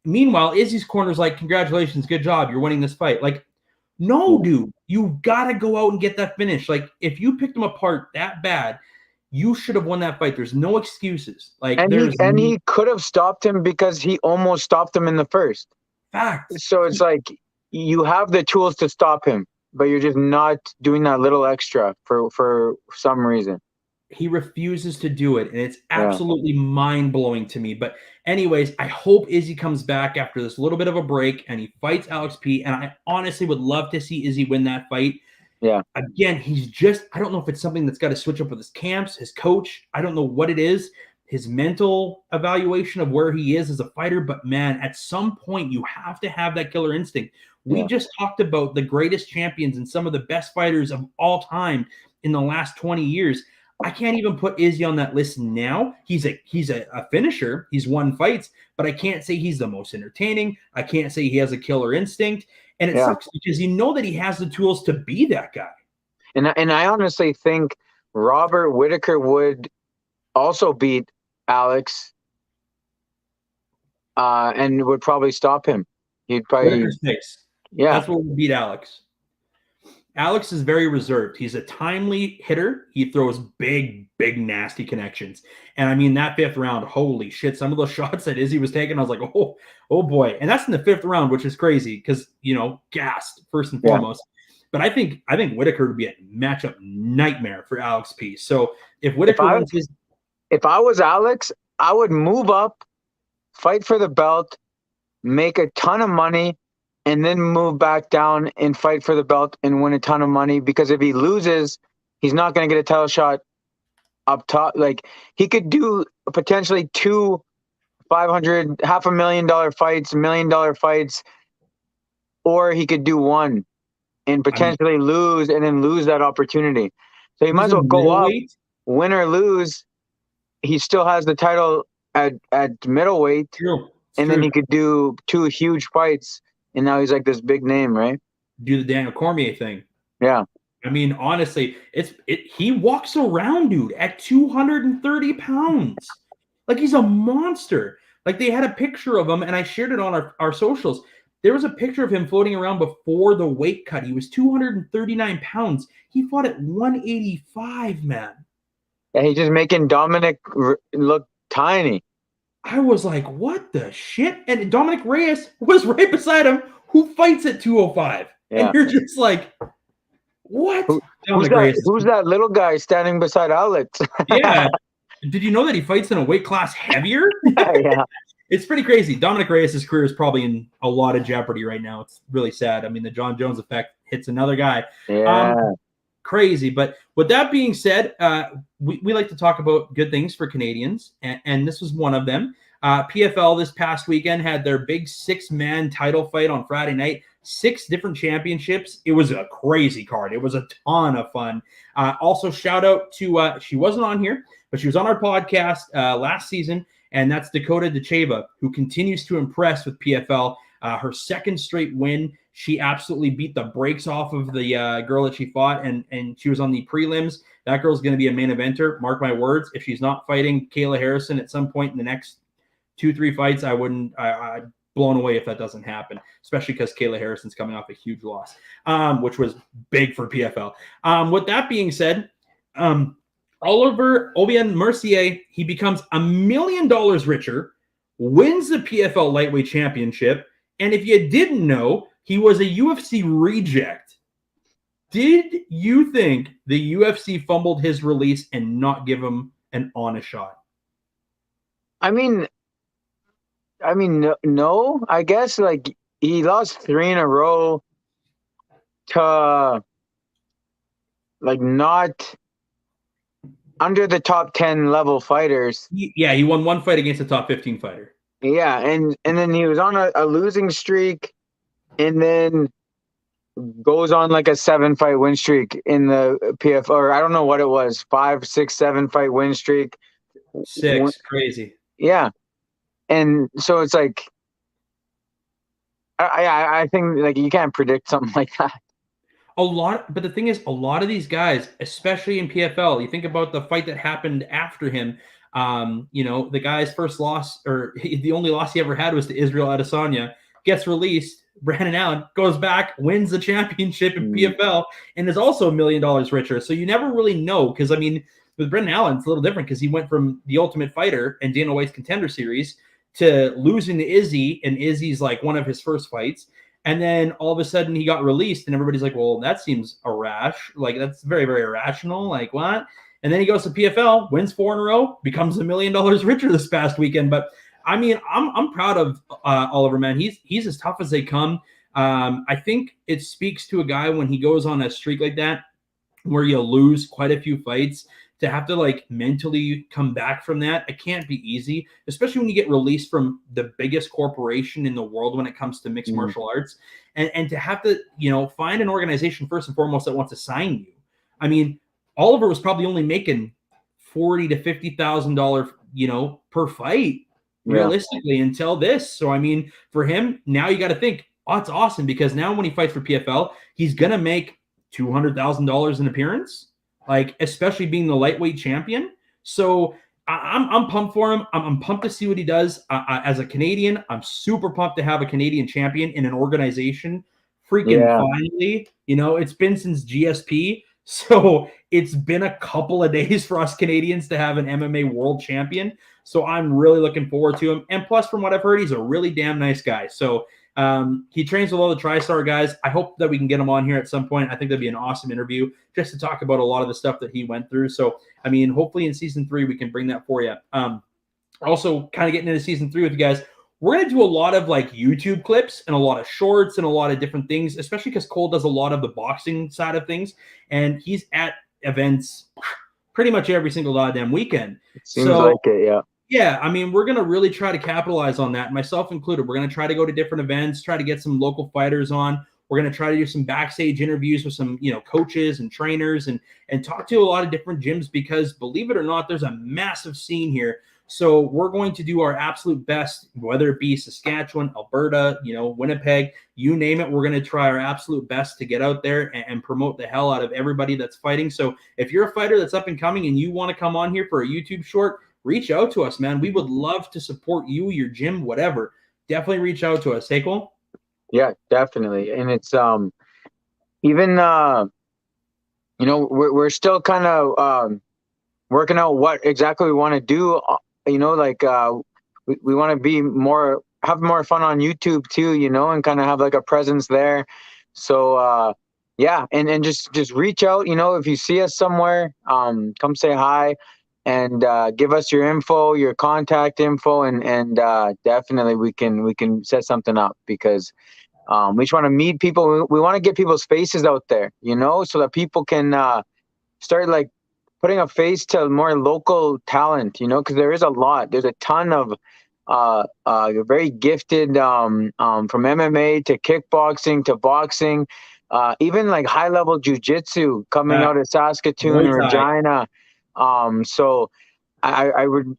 Meanwhile, Izzy's corner's like, congratulations, good job. You're winning this fight. Like, no, dude, you got to go out and get that finish. Like, if you picked him apart that bad, you should have won that fight. There's no excuses. Like, he could have stopped him because he almost stopped him in the first. Fact. So it's like you have the tools to stop him, but you're just not doing that little extra for some reason. He refuses to do it, and it's absolutely mind-blowing to me. But anyways, I hope Izzy comes back after this little bit of a break, and he fights Alex P. And I honestly would love to see Izzy win that fight. Yeah. Again, I don't know if it's something that's got to switch up with his camps, his coach. I don't know what it is, his mental evaluation of where he is as a fighter. But, man, at some point, you have to have that killer instinct. We just talked about the greatest champions and some of the best fighters of all time in the last 20 years. I can't even put Izzy on that list now. He's a finisher. He's won fights, but I can't say he's the most entertaining. I can't say he has a killer instinct. And it sucks because you know that he has the tools to be that guy. And I honestly think Robert Whittaker would also beat Alex and would probably stop him. He'd probably Whittaker's pace. Yeah. That's what would beat Alex. Alex is very reserved. He's a timely hitter. He throws big, nasty connections. And I mean, that 5th round, holy shit, some of those shots that Izzy was taking, I was like, oh boy. And that's in the 5th round, which is crazy because, gassed first and foremost. But I think Whittaker would be a matchup nightmare for Alex P. So if Whittaker wins his... If I was Alex, I would move up, fight for the belt, make a ton of money, and then move back down and fight for the belt and win a ton of money. Because if he loses, he's not going to get a title shot up top. Like, he could do potentially 2 $500,000, $500,000 fights, $1 million fights, or he could do one and potentially lose and then lose that opportunity. So he might as well go up, win or lose. He still has the title at middleweight. True. Then he could do 2 huge fights. And now he's like this big name, right? Do the Daniel Cormier thing. Yeah. I mean, honestly, he walks around, dude, at 230 pounds. Like, he's a monster. Like, they had a picture of him, and I shared it on our socials. There was a picture of him floating around before the weight cut. He was 239 pounds. He fought at 185, man. Yeah, he's just making Dominic look tiny. I was like, what the shit? And Dominic Reyes was right beside him, who fights at 205. Yeah. And you're just like, what? Who's that little guy standing beside Alex? Yeah. Did you know that he fights in a weight class heavier? Yeah. It's pretty crazy. Dominic Reyes' career is probably in a lot of jeopardy right now. It's really sad. I mean, the John Jones effect hits another guy. Yeah. Crazy. But with that being said, we like to talk about good things for Canadians, and this was one of them. PFL this past weekend had their big 6-man title fight on Friday night. 6 different championships. It was a crazy card. It was a ton of fun. Also, shout out to, she wasn't on here, but she was on our podcast last season, and that's Dakota Decheva, who continues to impress with PFL. Her 2nd straight win. She absolutely beat the brakes off of the girl that she fought, and she was on the prelims. That girl's going to be a main eventer. Mark my words. If she's not fighting Kayla Harrison at some point in the next 2-3 fights, I'd blown away if that doesn't happen, especially because Kayla Harrison's coming off a huge loss, which was big for PFL. With that being said, Oliver Obian Mercier, he becomes $1 million richer, wins the PFL lightweight championship, and if you didn't know, he was a UFC reject. Did you think the UFC fumbled his release and not give him an honest shot? I mean, no. I guess like he lost 3 in a row to like not under the top 10 level fighters. He won one fight against a top 15 fighter. Yeah, and then he was on a losing streak, and then goes on like a 7-fight win streak in the PF, or I don't know what it was, 5, 6, 7-fight win streak. 6, crazy. Yeah, and so it's like, I think like you can't predict something like that. But the thing is, a lot of these guys, especially in PFL, you think about the fight that happened after him. The guy's first loss, or the only loss he ever had, was to Israel Adesanya. Gets released. Brandon Allen goes back, wins the championship in PFL, and is also $1 million richer. So you never really know, because I mean, with Brandon Allen, it's a little different because he went from the Ultimate Fighter and Dana White's Contender Series to losing to Izzy, and Izzy's like one of his first fights. And then all of a sudden he got released, and everybody's like, well, that seems like that's very, very irrational. Like, what? And then he goes to PFL, wins 4 in a row, becomes $1 million richer this past weekend. But I mean, I'm proud of Oliver, man. He's as tough as they come. I think it speaks to a guy when he goes on a streak like that, where you lose quite a few fights, to have to like mentally come back from that. It can't be easy, especially when you get released from the biggest corporation in the world when it comes to mixed martial arts, and to have to, find an organization first and foremost that wants to sign you. I mean, Oliver was probably only making $40,000 to $50,000, per fight realistically until this. So, I mean, for him, now you got to think, oh, it's awesome, because now when he fights for PFL, he's going to make $200,000 an appearance, like, especially being the lightweight champion. So I'm pumped for him. I'm pumped to see what he does. As a Canadian, I'm super pumped to have a Canadian champion in an organization. Finally, it's been since GSP. So it's been a couple of days for us Canadians to have an MMA world champion. So I'm really looking forward to him. And plus, from what I've heard, he's a really damn nice guy. So he trains with all the TriStar guys. I hope that we can get him on here at some point. I think that'd be an awesome interview just to talk about a lot of the stuff that he went through. So, I mean, hopefully in season 3, we can bring that for you. Also, kind of getting into season 3 with you guys, we're going to do a lot of like YouTube clips and a lot of shorts and a lot of different things, especially because Cole does a lot of the boxing side of things, and he's at events pretty much every single goddamn weekend. It seems like it, yeah. Yeah, I mean, we're going to really try to capitalize on that, myself included. We're going to try to go to different events, try to get some local fighters on. We're going to try to do some backstage interviews with some, coaches and trainers, and talk to a lot of different gyms, because believe it or not, there's a massive scene here. So we're going to do our absolute best, whether it be Saskatchewan, Alberta, Winnipeg, you name it. We're going to try our absolute best to get out there and promote the hell out of everybody that's fighting. So if you're a fighter that's up and coming and you want to come on here for a YouTube short, reach out to us, man. We would love to support you, your gym, whatever. Definitely reach out to us. Hey, Cole? Yeah, definitely. And it's even we're still kind of working out what exactly we want to do. We want to have more fun on YouTube too, and kind of have like a presence there. So and just reach out. If you see us somewhere, come say hi. And give us your info, your contact info, and definitely we can set something up, because we just want to meet people. We want to get people's faces out there, so that people can start like putting a face to more local talent, because there is a lot. There's a ton of very gifted from MMA to kickboxing to boxing, even like high level jiu-jitsu coming out of Saskatoon or Regina. So I would,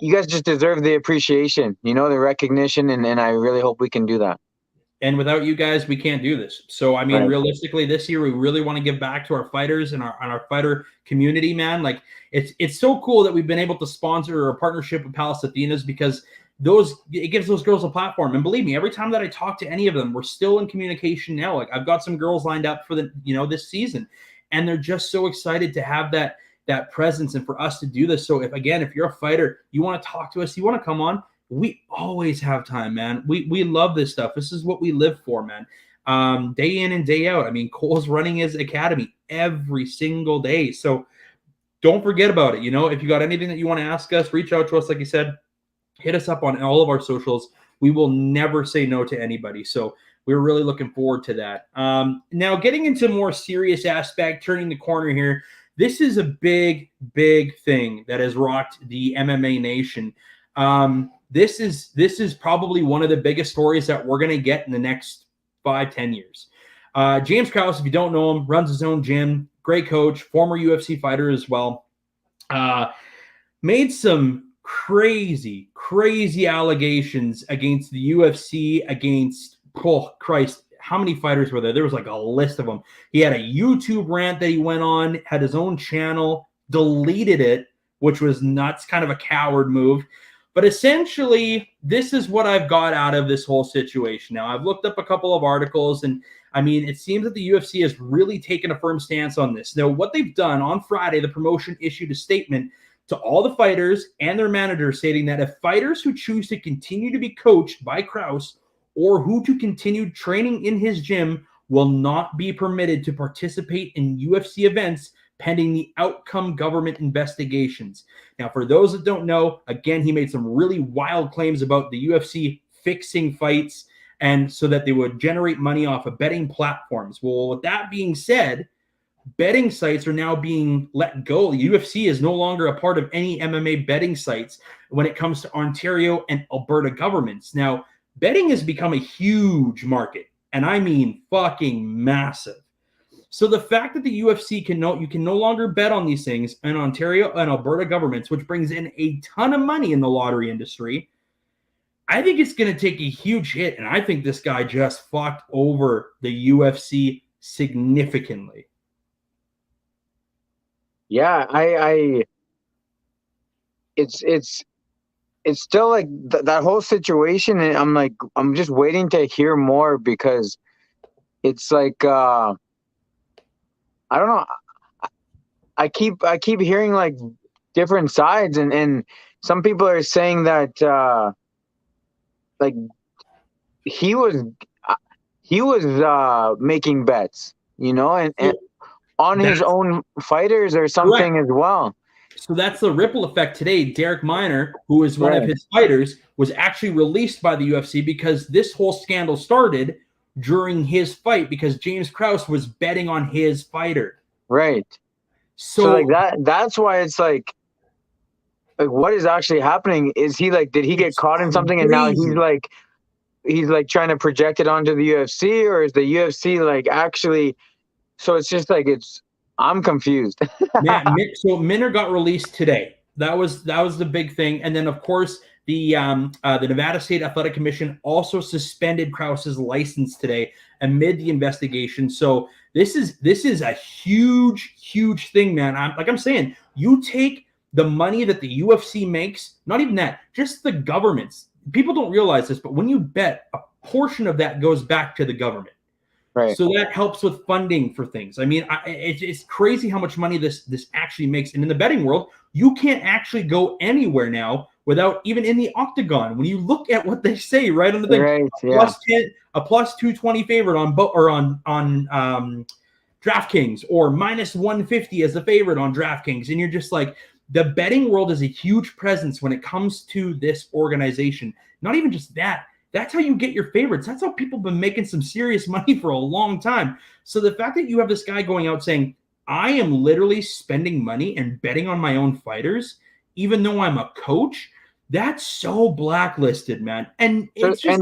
you guys just deserve the appreciation, the recognition, and I really hope we can do that. And without you guys, we can't do this. So, I mean, realistically, this year, we really want to give back to our fighters and our fighter community, man. Like, it's so cool that we've been able to sponsor a partnership with Palace Athenas, because it gives those girls a platform. And believe me, every time that I talk to any of them, we're still in communication now. Like, I've got some girls lined up for this season, and they're just so excited to have that that presence and for us to do this. So if you're a fighter, you want to talk to us, you want to come on, we always have time, man. We love this stuff. This is what we live for, man. Day in and day out. I mean, Cole's running his academy every single day. So don't forget about it. If you got anything that you want to ask us, reach out to us. Like I said, hit us up on all of our socials. We will never say no to anybody. So we're really looking forward to that. Now, getting into more serious aspect, turning the corner here. This is a big, big thing that has rocked the MMA nation. This is probably one of the biggest stories that we're going to get in the next 5-10 years. James Krause, if you don't know him, runs his own gym. Great coach, former UFC fighter as well. Made some crazy allegations against the UFC, against, oh Christ, how many fighters were there? There was like a list of them. He had a YouTube rant that he went on, had his own channel, deleted it, which was nuts, kind of a coward move. But essentially, this is what I've got out of this whole situation. Now, I've looked up a couple of articles, and I mean, it seems that the UFC has really taken a firm stance on this. Now, what they've done on Friday, the promotion issued a statement to all the fighters and their managers stating that if fighters who choose to continue to be coached by Krause or who to continue training in his gym will not be permitted to participate in UFC events pending the outcome government investigations. Now, for those that don't know, again, he made some really wild claims about the UFC fixing fights and so that they would generate money off of betting platforms. Well, with that being said, betting sites are now being let go. The UFC is no longer a part of any MMA betting sites when it comes to Ontario and Alberta governments. Now, betting has become a huge market, and I mean fucking massive. So the fact that the UFC you can no longer bet on these things in Ontario and Alberta governments, which brings in a ton of money in the lottery industry, I think it's going to take a huge hit, and I think this guy just fucked over the UFC significantly. Yeah, it's still like that whole situation, and I'm just waiting to hear more because it's like I don't know. I keep hearing like different sides, and some people are saying that like he was making bets, and on his own fighters or something. Correct. As well. So that's the ripple effect today. Derek Minor, who is one of his fighters, was actually released by the UFC because this whole scandal started during his fight because James Krause was betting on his fighter. Right. So like that's why it's like what is actually happening? Is he like, did he get caught in something and now he's like trying to project it onto the UFC, or is the UFC like actually, so it's just like, I'm confused. So Minner got released today. That was the big thing. And then of course the Nevada State Athletic Commission also suspended Krause's license today amid the investigation. So this is a huge thing, man. I'm saying, you take the money that the UFC makes, not even that, just the governments. People don't realize this, but when you bet, a portion of that goes back to the government. Right. So that helps with funding for things. I mean, it's crazy how much money this actually makes. And in the betting world, you can't actually go anywhere now without even in the octagon. When you look at what they say right on the thing, right, a plus 220 favorite on DraftKings, or minus 150 as the favorite on DraftKings, and you're just like, the betting world is a huge presence when it comes to this organization. Not even just that. That's how you get your favorites. That's how people have been making some serious money for a long time. So the fact that you have this guy going out saying, I am literally spending money and betting on my own fighters, even though I'm a coach, that's so blacklisted, man. And it's just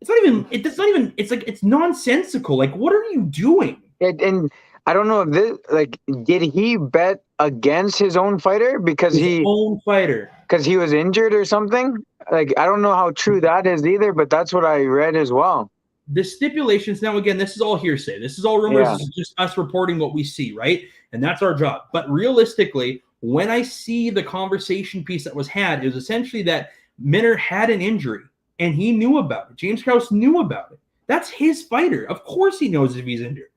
it's nonsensical. Like, what are you doing? And I don't know if this, like, did he bet against his own fighter because he was injured or something? Like, I don't know how true that is either, but that's what I read as well. The stipulations, now again, this is all hearsay. This is all rumors. Yeah. This is just us reporting what we see, right? And that's our job. But realistically, when I see the conversation piece that was had, it was essentially that Minner had an injury and he knew about it. James Krause knew about it. That's his fighter. Of course he knows if he's injured.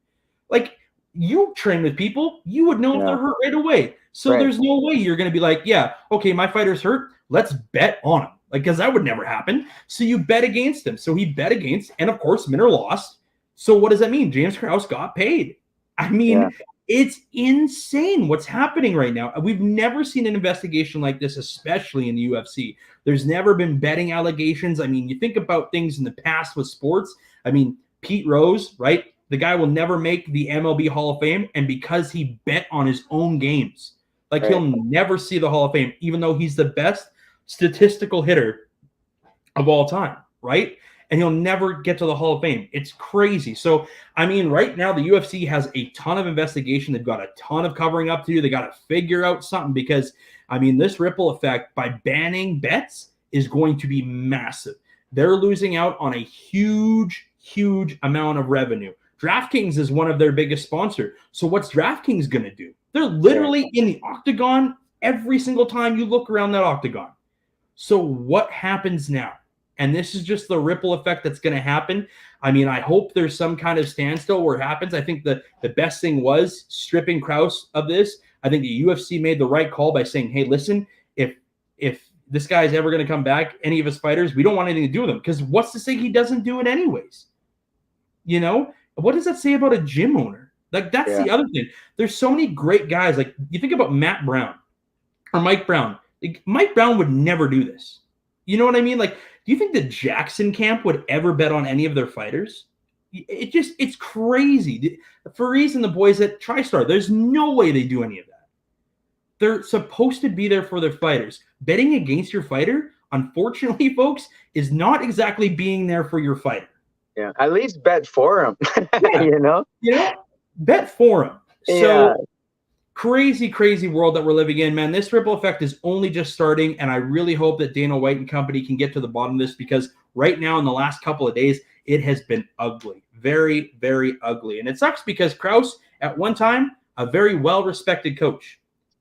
Like, you train with people, you would know if they're hurt right away. So there's no way you're going to be like, yeah, okay, my fighter's hurt. Let's bet on him. Like, because that would never happen. So you bet against him. So he bet against, and of course, Minner lost. So what does that mean? James Krause got paid. I mean, it's insane what's happening right now. We've never seen an investigation like this, especially in the UFC. There's never been betting allegations. I mean, you think about things in the past with sports. I mean, Pete Rose, right? The guy will never make the MLB Hall of Fame, and because he bet on his own games, like he'll never see the Hall of Fame, even though he's the best statistical hitter of all time, right? And he'll never get to the Hall of Fame. It's crazy. So, I mean, right now, the UFC has a ton of investigation. They've got a ton of covering up to do. They got to figure out something because, I mean, this ripple effect by banning bets is going to be massive. They're losing out on a huge, huge amount of revenue. DraftKings is one of their biggest sponsors. So what's DraftKings going to do? They're literally in the octagon every single time you look around that octagon. So what happens now? And this is just the ripple effect that's going to happen. I mean, I hope there's some kind of standstill where it happens. I think the best thing was stripping Krause of this. I think the UFC made the right call by saying, hey, listen, if this guy's ever going to come back, any of his fighters, we don't want anything to do with him. Because what's to say he doesn't do it anyways? You know? What does that say about a gym owner? Like, that's the other thing. There's so many great guys. Like, you think about Matt Brown or Mike Brown. Like, Mike Brown would never do this. You know what I mean? Like, do you think the Jackson camp would ever bet on any of their fighters? It's crazy. Fareez and the boys at TriStar, there's no way they do any of that. They're supposed to be there for their fighters. Betting against your fighter, unfortunately, folks, is not exactly being there for your fighter. Yeah, at least bet for him. You know, bet for him. So crazy, crazy world that we're living in, man. This ripple effect is only just starting, and I really hope that Dana White and company can get to the bottom of this because right now, in the last couple of days, it has been ugly, very, very ugly, and it sucks because Krause, at one time, a very well-respected coach.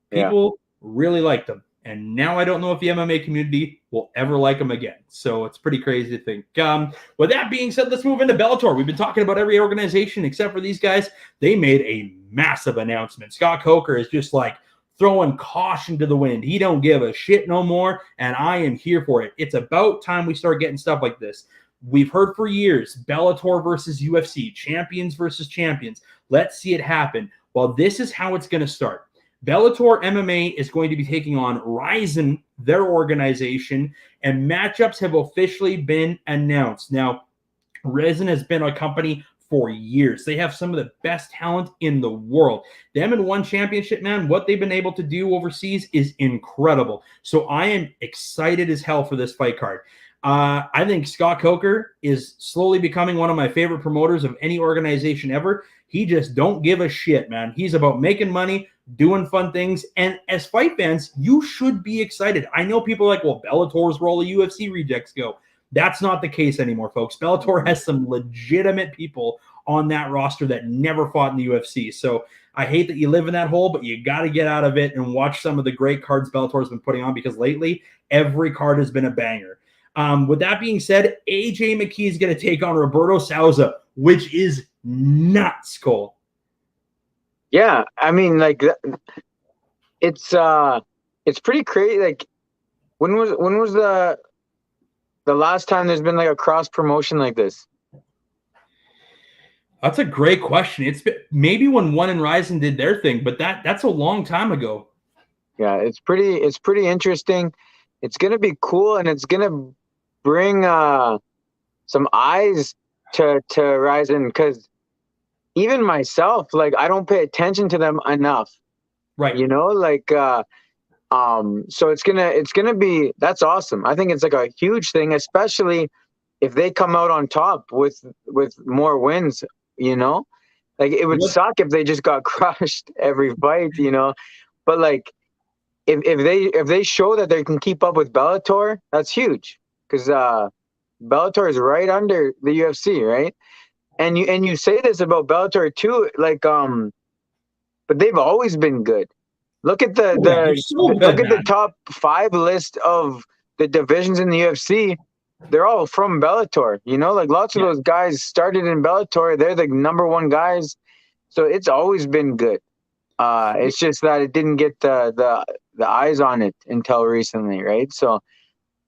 People really liked him. And now I don't know if the MMA community will ever like him again. So it's pretty crazy to think. With that being said, let's move into Bellator. We've been talking about every organization except for these guys. They made a massive announcement. Scott Coker is just like throwing caution to the wind. He don't give a shit no more, and I am here for it. It's about time we start getting stuff like this. We've heard for years, Bellator versus UFC, champions versus champions. Let's see it happen. Well, this is how it's going to start. Bellator MMA is going to be taking on Rizin, their organization, and matchups have officially been announced. Now, Rizin has been a company for years. They have some of the best talent in the world. Them in one championship, man, what they've been able to do overseas is incredible. So I am excited as hell for this fight card. I think Scott Coker is slowly becoming one of my favorite promoters of any organization ever. He just don't give a shit, man. He's about making money, doing fun things. And as fight fans, you should be excited. I know people are like, well, Bellator's where all the UFC rejects go. That's not the case anymore, folks. Bellator has some legitimate people on that roster that never fought in the UFC. So I hate that you live in that hole, but you got to get out of it and watch some of the great cards Bellator's been putting on because lately every card has been a banger. With that being said, AJ McKee is going to take on Roberto Souza, which is nuts, Cole. Yeah, I mean, like, it's pretty crazy. Like, when was the last time there's been like a cross promotion like this? That's a great question. It's been, maybe when One and Rizin did their thing, but that's a long time ago. Yeah, it's pretty interesting. It's gonna be cool, and it's gonna bring some eyes to Rizin, because even myself, like, I don't pay attention to them enough. Right. You know, like so it's gonna be, that's awesome. I think it's like a huge thing, especially if they come out on top with more wins, you know? Like, it would suck if they just got crushed every fight, you know? But like, if they show that they can keep up with Bellator, that's huge, because Bellator is right under the UFC, right? And you say this about Bellator too, like but they've always been good. Look at the top 5 list of the divisions in the UFC. They're all from Bellator, you know, like lots of those guys started in Bellator. They're the number 1 guys. So it's always been good. It's just that it didn't get the eyes on it until recently, right? So,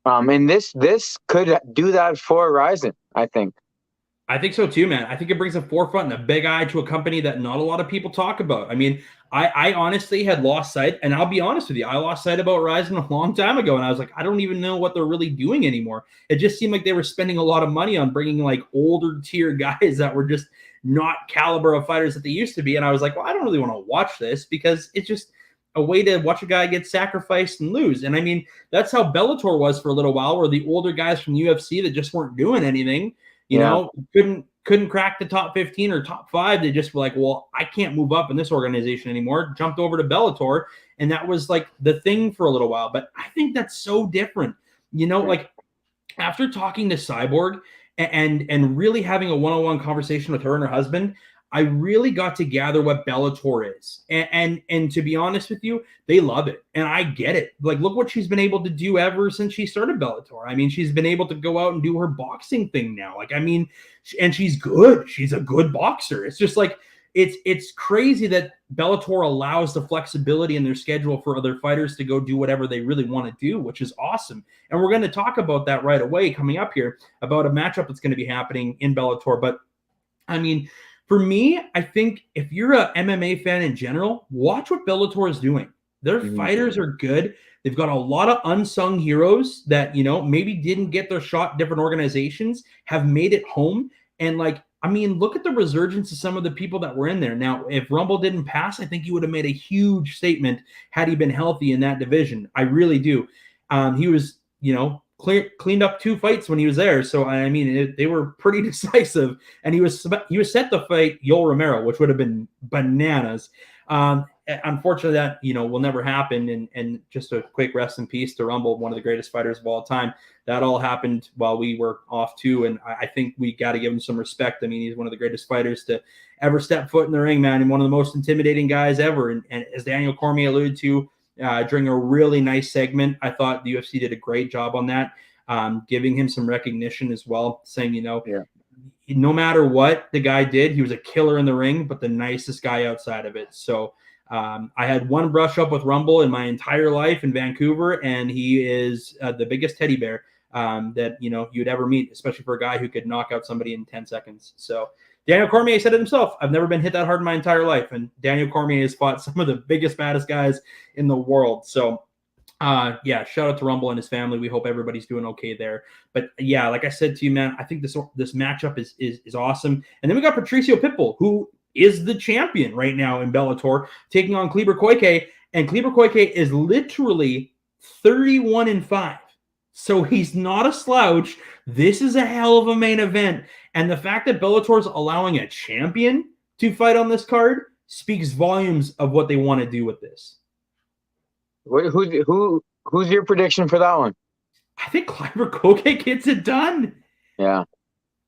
and this could do that for Ryzen, I think. I think so too, man. I think it brings a forefront and a big eye to a company that not a lot of people talk about. I mean, I honestly had lost sight, and I'll be honest with you, I lost sight about Ryzen a long time ago, and I was like, I don't even know what they're really doing anymore. It just seemed like they were spending a lot of money on bringing like older tier guys that were just not caliber of fighters that they used to be, and I was like, well, I don't really want to watch this because it's just a way to watch a guy get sacrificed and lose. And I mean, that's how Bellator was for a little while, where the older guys from UFC that just weren't doing anything, you know, couldn't crack the top 15 or top 5. They just were like, well, I can't move up in this organization anymore. Jumped over to Bellator, and that was like the thing for a little while. But I think that's so different. You know, like after talking to Cyborg and really having a one-on-one conversation with her and her husband, I really got to gather what Bellator is. And to be honest with you, they love it. And I get it. Like, look what she's been able to do ever since she started Bellator. I mean, she's been able to go out and do her boxing thing now. Like, I mean, and she's good. She's a good boxer. It's just like, it's crazy that Bellator allows the flexibility in their schedule for other fighters to go do whatever they really want to do, which is awesome. And we're going to talk about that right away coming up here about a matchup that's going to be happening in Bellator. But I mean, for me, I think if you're a MMA fan in general, watch what Bellator is doing. Their fighters are good. They've got a lot of unsung heroes that, you know, maybe didn't get their shot in different organizations, have made it home. And like, I mean, look at the resurgence of some of the people that were in there. Now, if Rumble didn't pass, I think he would have made a huge statement had he been healthy in that division. I really do. He was, you know, cleaned up 2 fights when he was there. So, I mean, they were pretty decisive. And he was set to fight Yoel Romero, which would have been bananas. Unfortunately, that, you know, will never happen. And just a quick rest in peace to Rumble, one of the greatest fighters of all time. That all happened while we were off too. And I think we got to give him some respect. I mean, he's one of the greatest fighters to ever step foot in the ring, man, and one of the most intimidating guys ever. And as Daniel Cormier alluded to, during a really nice segment, I thought the UFC did a great job on that, giving him some recognition as well, saying, you know, no matter what the guy did, he was a killer in the ring, but the nicest guy outside of it. So I had one brush up with Rumble in my entire life in Vancouver, and he is the biggest teddy bear that, you know, you'd ever meet, especially for a guy who could knock out somebody in 10 seconds. So Daniel Cormier said it himself. I've never been hit that hard in my entire life. And Daniel Cormier has fought some of the biggest, baddest guys in the world. So, yeah, shout out to Rumble and his family. We hope everybody's doing okay there. But yeah, like I said to you, man, I think this matchup is awesome. And then we got Patricio Pitbull, who is the champion right now in Bellator, taking on Kleber Koike. And Kleber Koike is literally 31-5. So he's not a slouch. This is a hell of a main event. And the fact that Bellator is allowing a champion to fight on this card speaks volumes of what they want to do with this. Who's your prediction for that one? I think Kleber Koike gets it done. Yeah.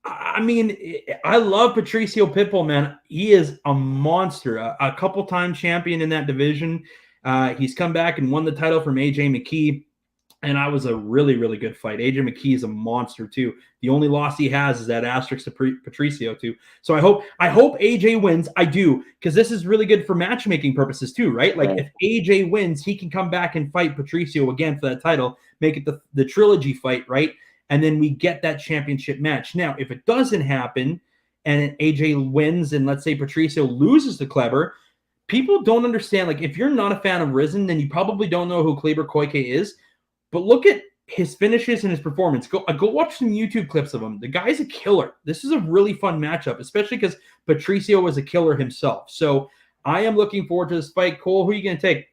I mean, I love Patricio Pitbull, man. He is a monster, a couple-time champion in that division. He's come back and won the title from AJ McKee. And I was a really, really good fight. AJ McKee is a monster too. The only loss he has is that asterisk to Patricio too. So I hope AJ wins. I do, because this is really good for matchmaking purposes too, right? Like if AJ wins, he can come back and fight Patricio again for that title, make it the trilogy fight, right? And then we get that championship match. Now, if it doesn't happen and AJ wins and let's say Patricio loses to Kleber, people don't understand. Like if you're not a fan of Rizin, then you probably don't know who Kleber Koike is. But look at his finishes and his performance. Go watch some YouTube clips of him. The guy's a killer. This is a really fun matchup, especially because Patricio was a killer himself. So I am looking forward to this fight. Cole, who are you going to take?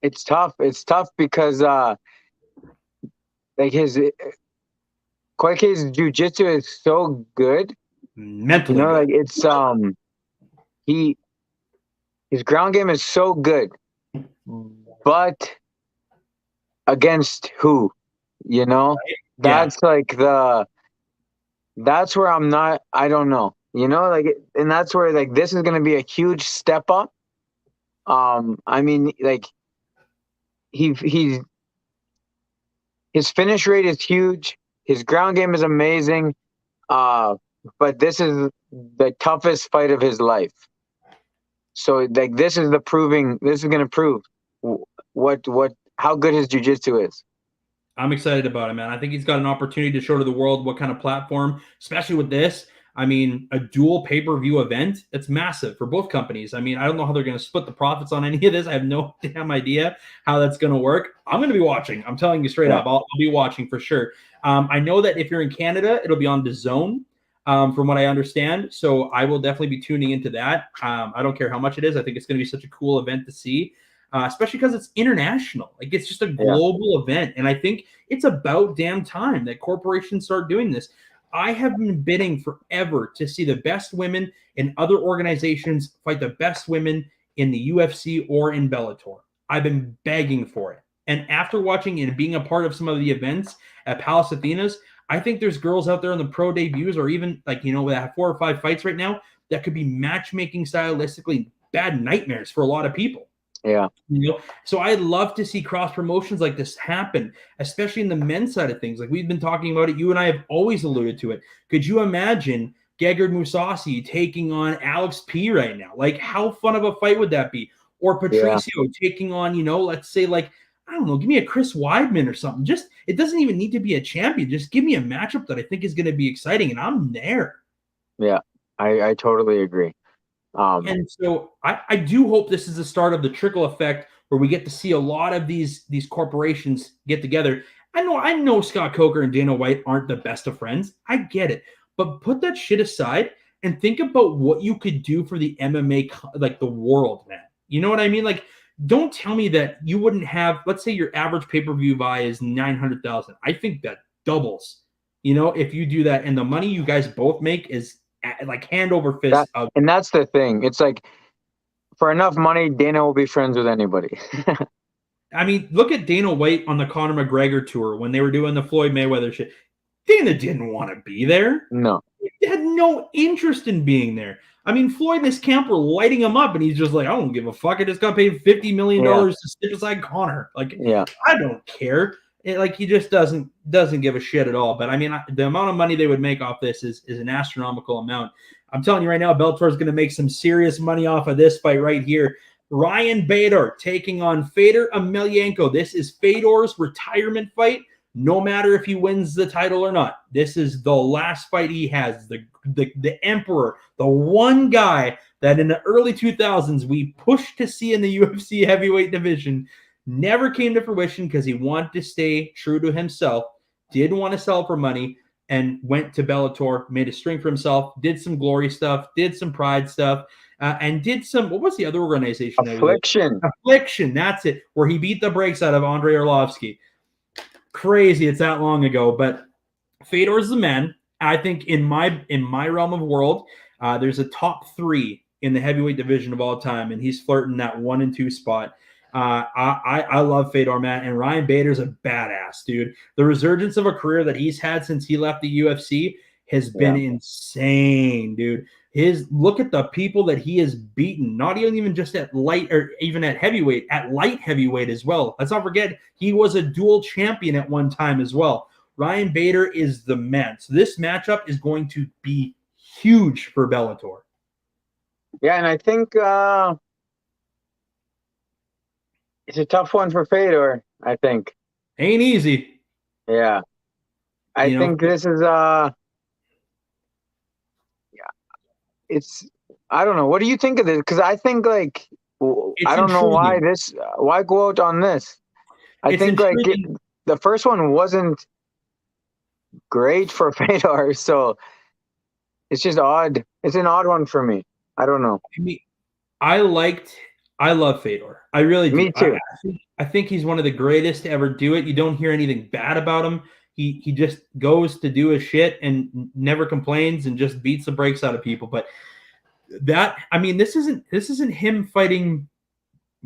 It's tough. It's tough because like his Koike's jiu-jitsu is so good. Mentally, you know, like it's his ground game is so good, but against who? You know, that's like that's where I don't know. You know, like, and that's where like this is going to be a huge step up. I mean, like his finish rate is huge. His ground game is amazing. But this is the toughest fight of his life. So like this is going to prove how good his jiu-jitsu is. I'm excited about it, man. I think he's got an opportunity to show to the world what kind of platform, especially with this. I mean, a dual pay-per-view event, it's massive for both companies. I mean, I don't know how they're going to split the profits on any of this. I have no damn idea how that's going to work. I'm going to be watching. I'm telling you straight up. I'll be watching for sure. I know that if you're in Canada, it'll be on DAZN, from what I understand. So I will definitely be tuning into that. I don't care how much it is. I think it's going to be such a cool event to see. Especially because it's international. Like, it's just a global event. And I think it's about damn time that corporations start doing this. I have been bidding forever to see the best women in other organizations fight the best women in the UFC or in Bellator. I've been begging for it. And after watching and being a part of some of the events at Palace Athenas, I think there's girls out there in the pro debuts or even like, that have 4 or 5 fights right now that could be matchmaking stylistically bad nightmares for a lot of people. Yeah. So I'd love to see cross promotions like this happen, especially in the men's side of things. Like we've been talking about it. You and I have always alluded to it. Could you imagine Gegard Mousasi taking on Alex P right now? Like, how fun of a fight would that be? Or Patricio taking on, let's say, like, I don't know, give me a Chris Weidman or something. Just, it doesn't even need to be a champion. Just give me a matchup that I think is going to be exciting, and I'm there. Yeah, I totally agree. And so I do hope this is the start of the trickle effect where we get to see a lot of these corporations get together. I know Scott Coker and Dana White aren't the best of friends. I get it. But put that shit aside and think about what you could do for the MMA, like the world, man. You know what I mean? Like, don't tell me that you wouldn't have, let's say your average pay-per-view buy is 900,000. I think that doubles, if you do that. And the money you guys both make is like hand over fist. And that's the thing. It's like, for enough money, Dana will be friends with anybody. I mean, look at Dana White on the Conor McGregor tour when they were doing the Floyd Mayweather shit. Dana didn't want to be there. No. He had no interest in being there. I mean, Floyd and his camp were lighting him up, and he's just like, I don't give a fuck. I just got paid $50 million to sit beside Conor. Like, I don't care. He just doesn't give a shit at all. But I mean, the amount of money they would make off this is an astronomical amount. I'm telling you right now, Bellator is going to make some serious money off of this fight right here. Ryan Bader taking on Fedor Emelianenko. This is Fedor's retirement fight, no matter if he wins the title or not. This is the last fight he has. The emperor, the one guy that in the early 2000s we pushed to see in the UFC heavyweight division, never came to fruition because he wanted to stay true to himself, didn't want to sell for money, and went to Bellator, made a string for himself, did some glory stuff, did some pride stuff, and did some, what was the other organization? Affliction, that's it, where he beat the brakes out of Andrei Arlovsky. Crazy, it's that long ago, but Fedor's the man. I think in my realm of world, there's a top 3 in the heavyweight division of all time, and he's flirting that 1 and 2 spot. I love Fedor, man, and Ryan Bader's a badass, dude. The resurgence of a career that he's had since he left the UFC has been insane, dude. Look at the people that he has beaten, not even just at light or even at heavyweight, at light heavyweight as well. Let's not forget he was a dual champion at one time as well. Ryan Bader is the man. So this matchup is going to be huge for Bellator. Yeah, and I think it's a tough one for Fedor, I think. Ain't easy. Yeah. I think this is I don't know. What do you think of this? Because I think I don't know why go out on this. I think the first one wasn't great for Fedor, so it's just odd. It's an odd one for me. I don't know. I love Fedor. I really do. Me too. I think he's one of the greatest to ever do it. You don't hear anything bad about him. He just goes to do his shit and never complains and just beats the brakes out of people. But this isn't him fighting,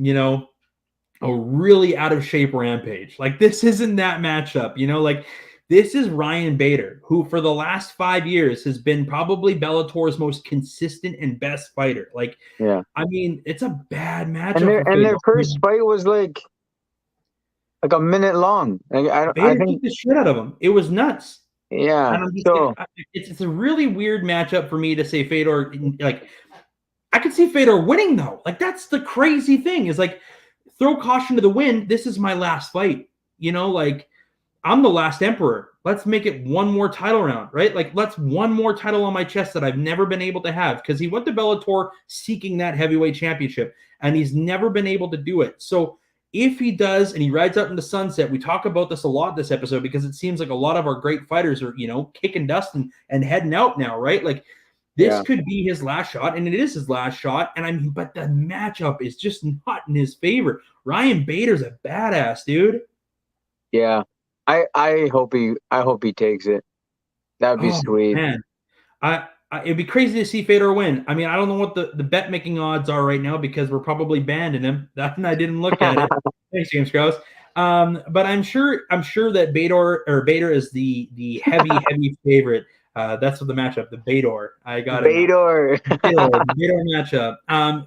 a really out of shape Rampage. Like, this isn't that matchup, this is Ryan Bader, who for the last 5 years has been probably Bellator's most consistent and best fighter. It's a bad matchup. And their first fight was like a minute long. I think beat the shit out of him. It was nuts. Yeah. And it's a really weird matchup for me to say Fedor. Like, I could see Fedor winning though. Like, that's the crazy thing is like, throw caution to the wind. This is my last fight. Like, I'm the last emperor. Let's make it one more title round, right? Like, let's one more title on my chest that I've never been able to have, because he went to Bellator seeking that heavyweight championship, and he's never been able to do it. So if he does and he rides out into sunset, we talk about this a lot this episode because it seems like a lot of our great fighters are, kicking dust and heading out now, right? Like, this could be his last shot, and it is his last shot. And but the matchup is just not in his favor. Ryan Bader's a badass, dude. Yeah. I hope he takes it. That'd be sweet. Man. It'd be crazy to see Fedor win. I mean, I don't know what the bet making odds are right now because we're probably banning him. I didn't look at it. Thanks, James Krause. But I'm sure that Bader is the heavy favorite. That's what the matchup, the Bader. I got Bader. The Bader matchup.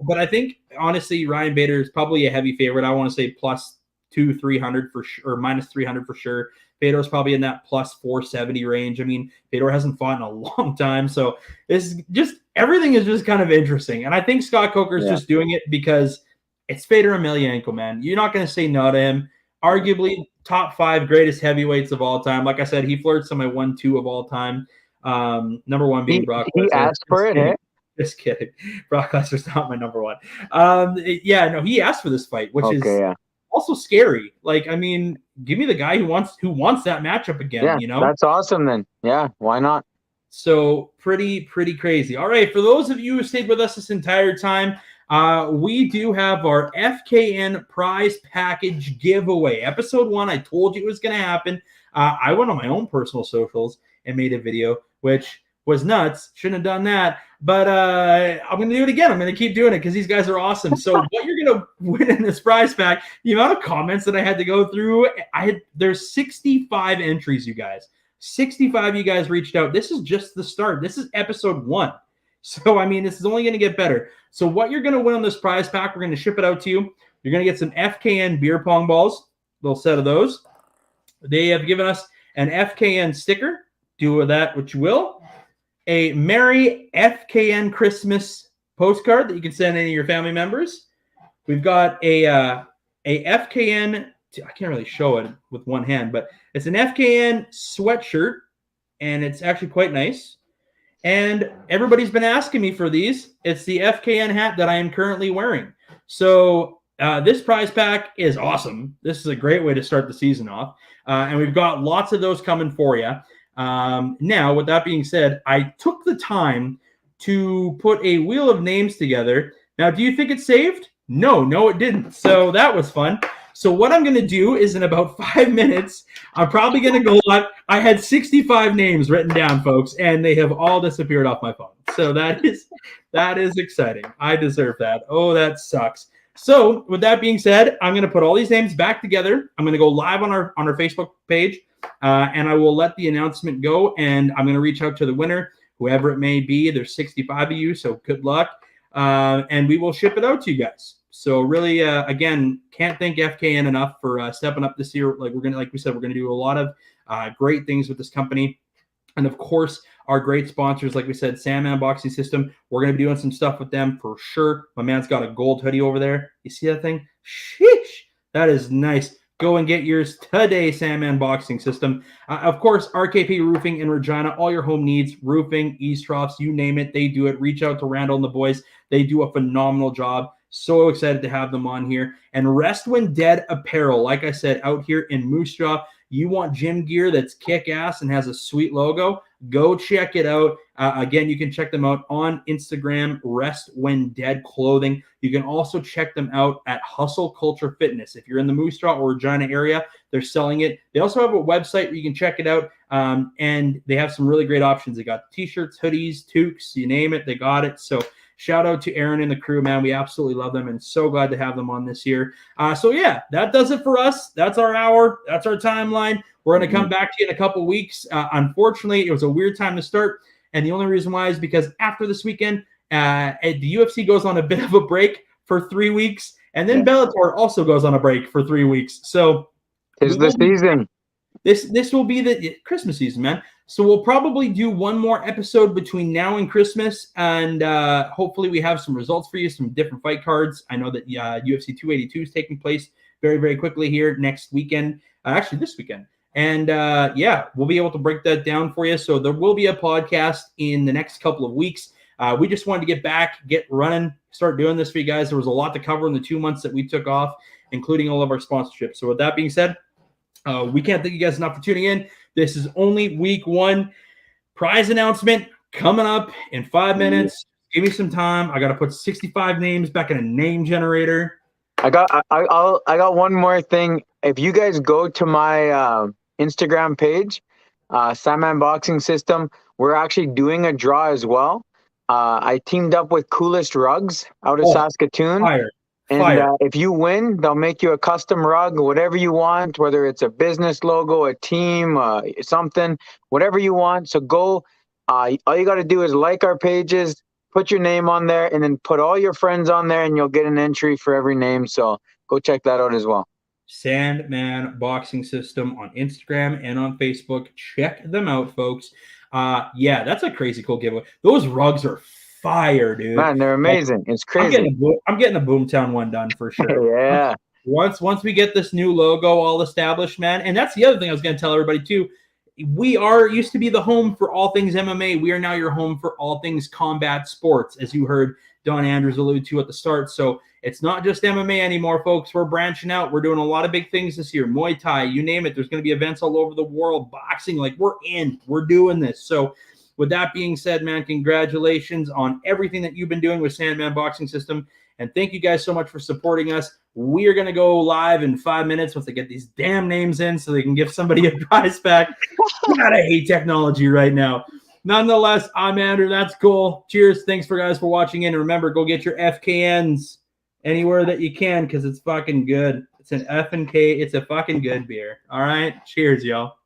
But I think honestly, Ryan Bader is probably a heavy favorite. I want to say plus 300 for sure, or minus 300 for sure. Fedor's probably in that plus 470 range. I mean, Fedor hasn't fought in a long time, so it's just everything is just kind of interesting. And I think Scott Coker's just doing it because it's Fedor Emelianenko, man. You're not going to say no to him. Arguably top 5 greatest heavyweights of all time. Like I said, he flirts on my 1-2 of all time. Number 1 being Brock Lesnar. He asked for it, eh? Just kidding. Brock Lesnar's not my number 1. He asked for this fight, which is also scary. Like, I mean, give me the guy who wants that matchup again. That's awesome then. Yeah, why not? So pretty crazy. All right, for those of you who stayed with us this entire time, we do have our FKN prize package giveaway. Episode 1, I told you it was going to happen. I went on my own personal socials and made a video, which was nuts. Shouldn't have done that. But I'm going to do it again. I'm going to keep doing it because these guys are awesome. So what you're going to win in this prize pack, the amount of comments that I had to go through, there's 65 entries, you guys. 65 you guys reached out. This is just the start. This is episode 1. So, I mean, this is only going to get better. So what you're going to win on this prize pack, we're going to ship it out to you. You're going to get some FKN beer pong balls, a little set of those. They have given us an FKN sticker. Do with that what you will. A Merry FKN Christmas postcard that you can send any of your family members. We've got a FKN, I can't really show it with one hand, but it's an FKN sweatshirt, and it's actually quite nice. And everybody's been asking me for these. It's the FKN hat that I am currently wearing. So this prize pack is awesome. This is a great way to start the season off. And we've got lots of those coming for you. Now, with that being said, I took the time to put a wheel of names together. Now, do you think it saved? No, it didn't. So that was fun. So what I'm going to do is in about 5 minutes, I'm probably going to go live. I had 65 names written down, folks, and they have all disappeared off my phone. So that is exciting. I deserve that. Oh, that sucks. So with that being said, I'm going to put all these names back together. I'm going to go live on our Facebook page. And I will let the announcement go, and I'm going to reach out to the winner, whoever it may be. There's 65 of you, so good luck. And we will ship it out to you guys. So really, again, can't thank FKN enough for stepping up this year. Like we said, we're going to do a lot of great things with this company. And of course, our great sponsors, like we said, Sandman Boxing System. We're going to be doing some stuff with them for sure. My man's got a gold hoodie over there. You see that thing? Sheesh. That is nice. Go and get yours today, Sandman Boxing System. Of course, RKP Roofing in Regina. All your home needs, roofing, eaves troughs, you name it, they do it. Reach out to Randall and the boys. They do a phenomenal job. So excited to have them on here. And Rest When Dead Apparel, like I said, out here in Moose Jaw. You want gym gear that's kick-ass and has a sweet logo? Go check it out. Again, you can check them out on Instagram, Rest When Dead Clothing. You can also check them out at Hustle Culture Fitness. If you're in the Moose Jaw or Regina area, they're selling it. They also have a website where you can check it out, and they have some really great options. They got T-shirts, hoodies, toques, you name it, they got it. So shout out to Aaron and the crew, man. We absolutely love them and so glad to have them on this year. So yeah, that does it for us. That's our hour. That's our timeline. We're going to come back to you in a couple weeks. Unfortunately, it was a weird time to start. And the only reason why is because after this weekend, the UFC goes on a bit of a break for 3 weeks. And then Bellator also goes on a break for 3 weeks. So it's the season. This will be the Christmas season, man. So we'll probably do one more episode between now and Christmas, and hopefully we have some results for you, some different fight cards. I know that UFC 282 is taking place very, very quickly here next weekend, actually this weekend. And we'll be able to break that down for you. So there will be a podcast in the next couple of weeks. We just wanted to get back, get running, start doing this for you guys. There was a lot to cover in the 2 months that we took off, including all of our sponsorships. So with that being said, we can't thank you guys enough for tuning in. This is only week 1. Prize announcement coming up in 5 minutes. Give me some time. I got to put 65 names back in a name generator. I got one more thing. If you guys go to my Instagram page, Sandman Boxing System, we're actually doing a draw as well. I teamed up with Coolest Rugs out of Saskatoon. Fire. And if you win, they'll make you a custom rug, whatever you want, whether it's a business logo, a team, something, whatever you want. So go. All you got to do is like our pages, put your name on there, and then put all your friends on there, and you'll get an entry for every name. So go check that out as well. Sandman Boxing System on Instagram and on Facebook. Check them out, folks. That's a crazy cool giveaway. Those rugs are fire, dude. Man, they're amazing. It's crazy. I'm getting a Boomtown one done for sure. Yeah. Once we get this new logo all established, man, and that's the other thing I was going to tell everybody too. We used to be the home for all things MMA. We are now your home for all things combat sports, as you heard Don Andrews allude to at the start. So it's not just MMA anymore, folks. We're branching out. We're doing a lot of big things this year. Muay Thai, you name it. There's going to be events all over the world. Boxing, we're doing this. So with that being said, man, congratulations on everything that you've been doing with Sandman Boxing System. And thank you guys so much for supporting us. We are going to go live in 5 minutes once they get these damn names in so they can give somebody a prize back. God, I hate technology right now. Nonetheless, I'm Andrew. That's cool. Cheers. Thanks for guys for watching in. And remember, go get your FKNs anywhere that you can because it's fucking good. It's an F and K. It's a fucking good beer. All right. Cheers, y'all.